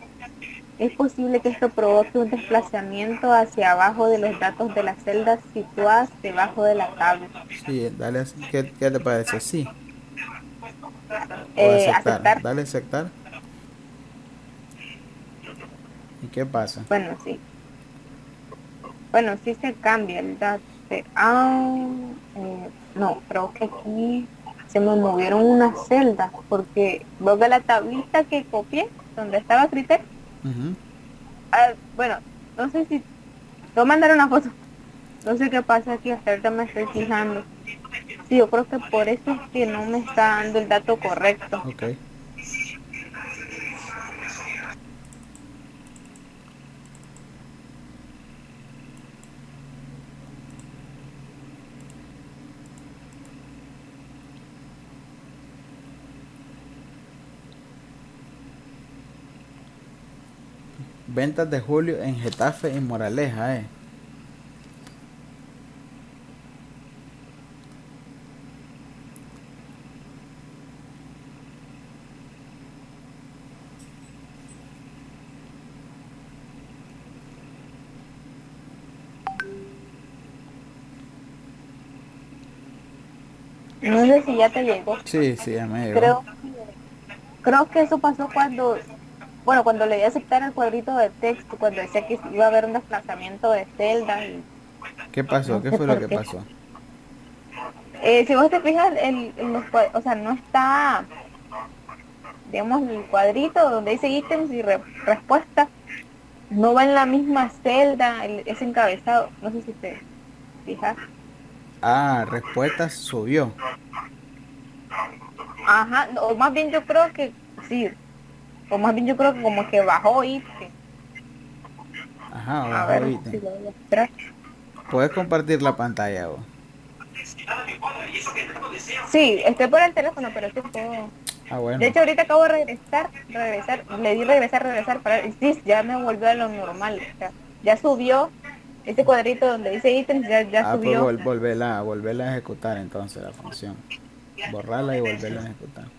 Es posible que esto provoque un desplazamiento hacia abajo de los datos de las celdas situadas debajo de la tabla. Sí, dale, ¿qué te parece? Sí. O Aceptar. Dale aceptar. ¿Y qué pasa? Bueno, sí. Bueno, sí se cambia el dato. No, creo que aquí se me movieron unas celdas porque veo que la tablita que copié, donde estaba criterio, bueno, no sé si te voy a mandar una foto. No sé qué pasa aquí, hasta ahorita me estoy fijando. Sí, yo creo que por eso es que no me está dando el dato correcto. Ok. Ventas de julio en Getafe y Moraleja, No sé si ya te llegó. Sí, sí, ya me llegó. Creo que eso pasó cuando le di a aceptar el cuadrito de texto, cuando decía que iba a haber un desplazamiento de celdas y ¿Qué pasó? no ¿Qué sé fue lo por que qué. pasó? Si vos te fijas, o sea, no está, digamos, el cuadrito donde dice ítems y respuesta, no va en la misma celda, ese encabezado, no sé si te fijas. Ah, respuesta subió. Ajá, no, o más bien yo creo que sí, o más bien yo creo que como que bajó ítem. Ajá, A abajo ver si ítem. lo voy a mostrar. Puedes compartir la pantalla vos. Sí, estoy por el teléfono, pero sí puedo. Ah, De bueno. hecho, ahorita acabo de le di regresar, y sí, ya me volvió a lo normal. O sea, ya subió ese cuadrito donde dice ítems, ya Ah, pues subió. volverla a ejecutar entonces la función. Borrarla y volverla a ejecutar.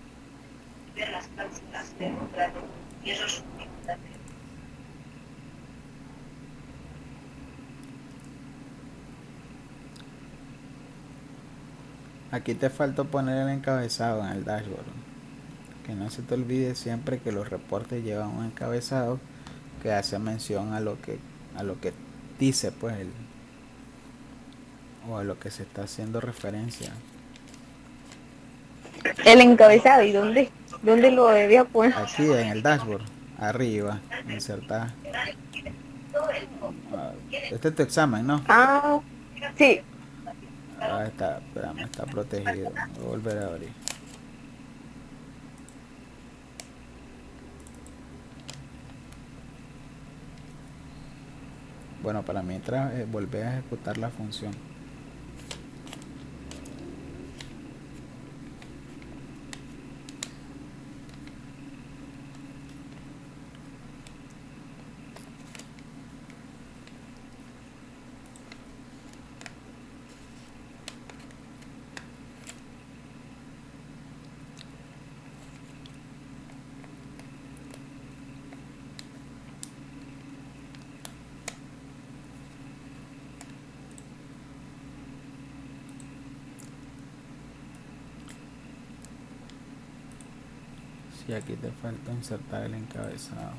Aquí te faltó poner el encabezado en el dashboard. Que no se te olvide siempre que los reportes llevan un encabezado que hace mención a lo que dice pues o a lo que se está haciendo referencia. El encabezado, ¿y dónde lo debía poner? Aquí en el dashboard, arriba, insertar. Este es tu examen, ¿no? Ah, sí. Ah, está, espérame, está protegido. Voy a volver a abrir. Bueno, para mientras volver a ejecutar la función. Si aquí te falta insertar el encabezado.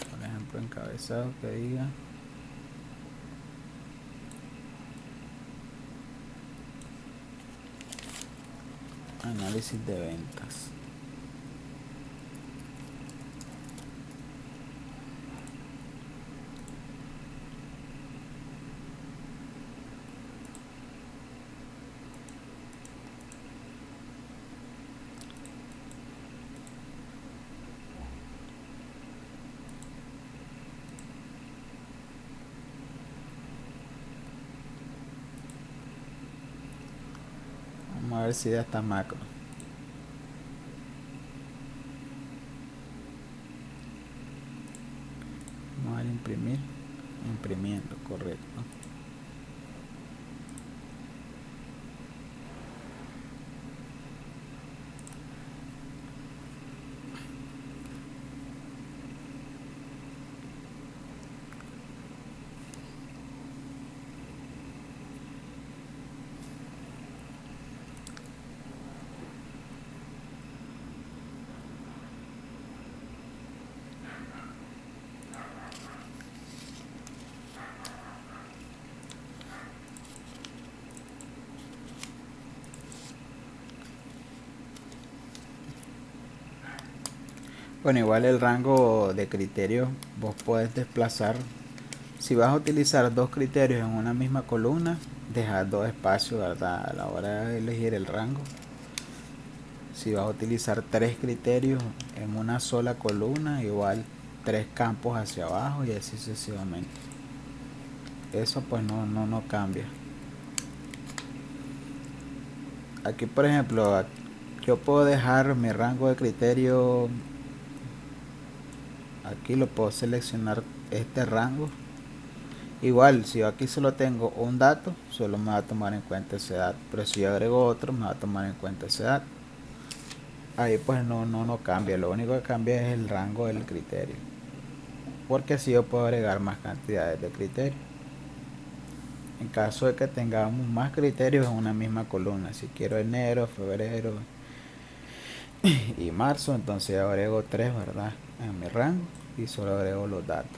Por ejemplo, encabezado que diga análisis de ventas. Vamos a ver si ya está macro. Vamos a dar imprimir. Imprimiendo, correcto. Bueno, igual el rango de criterios vos podés desplazar. Si vas a utilizar dos criterios en una misma columna, dejar dos espacios, ¿verdad? A la hora de elegir el rango. Si vas a utilizar tres criterios en una sola columna, igual tres campos hacia abajo y así sucesivamente. Eso pues no cambia. Aquí por ejemplo, yo puedo dejar mi rango de criterio. Aquí lo puedo seleccionar este rango. Igual, si yo aquí solo tengo un dato, solo me va a tomar en cuenta ese dato. Pero si yo agrego otro, me va a tomar en cuenta ese dato. Ahí pues no cambia. Lo único que cambia es el rango del criterio. Porque así yo puedo agregar más cantidades de criterios. En caso de que tengamos más criterios en una misma columna. Si quiero enero, febrero y marzo, entonces agrego 3, ¿verdad? En mi rango y solo agrego los datos.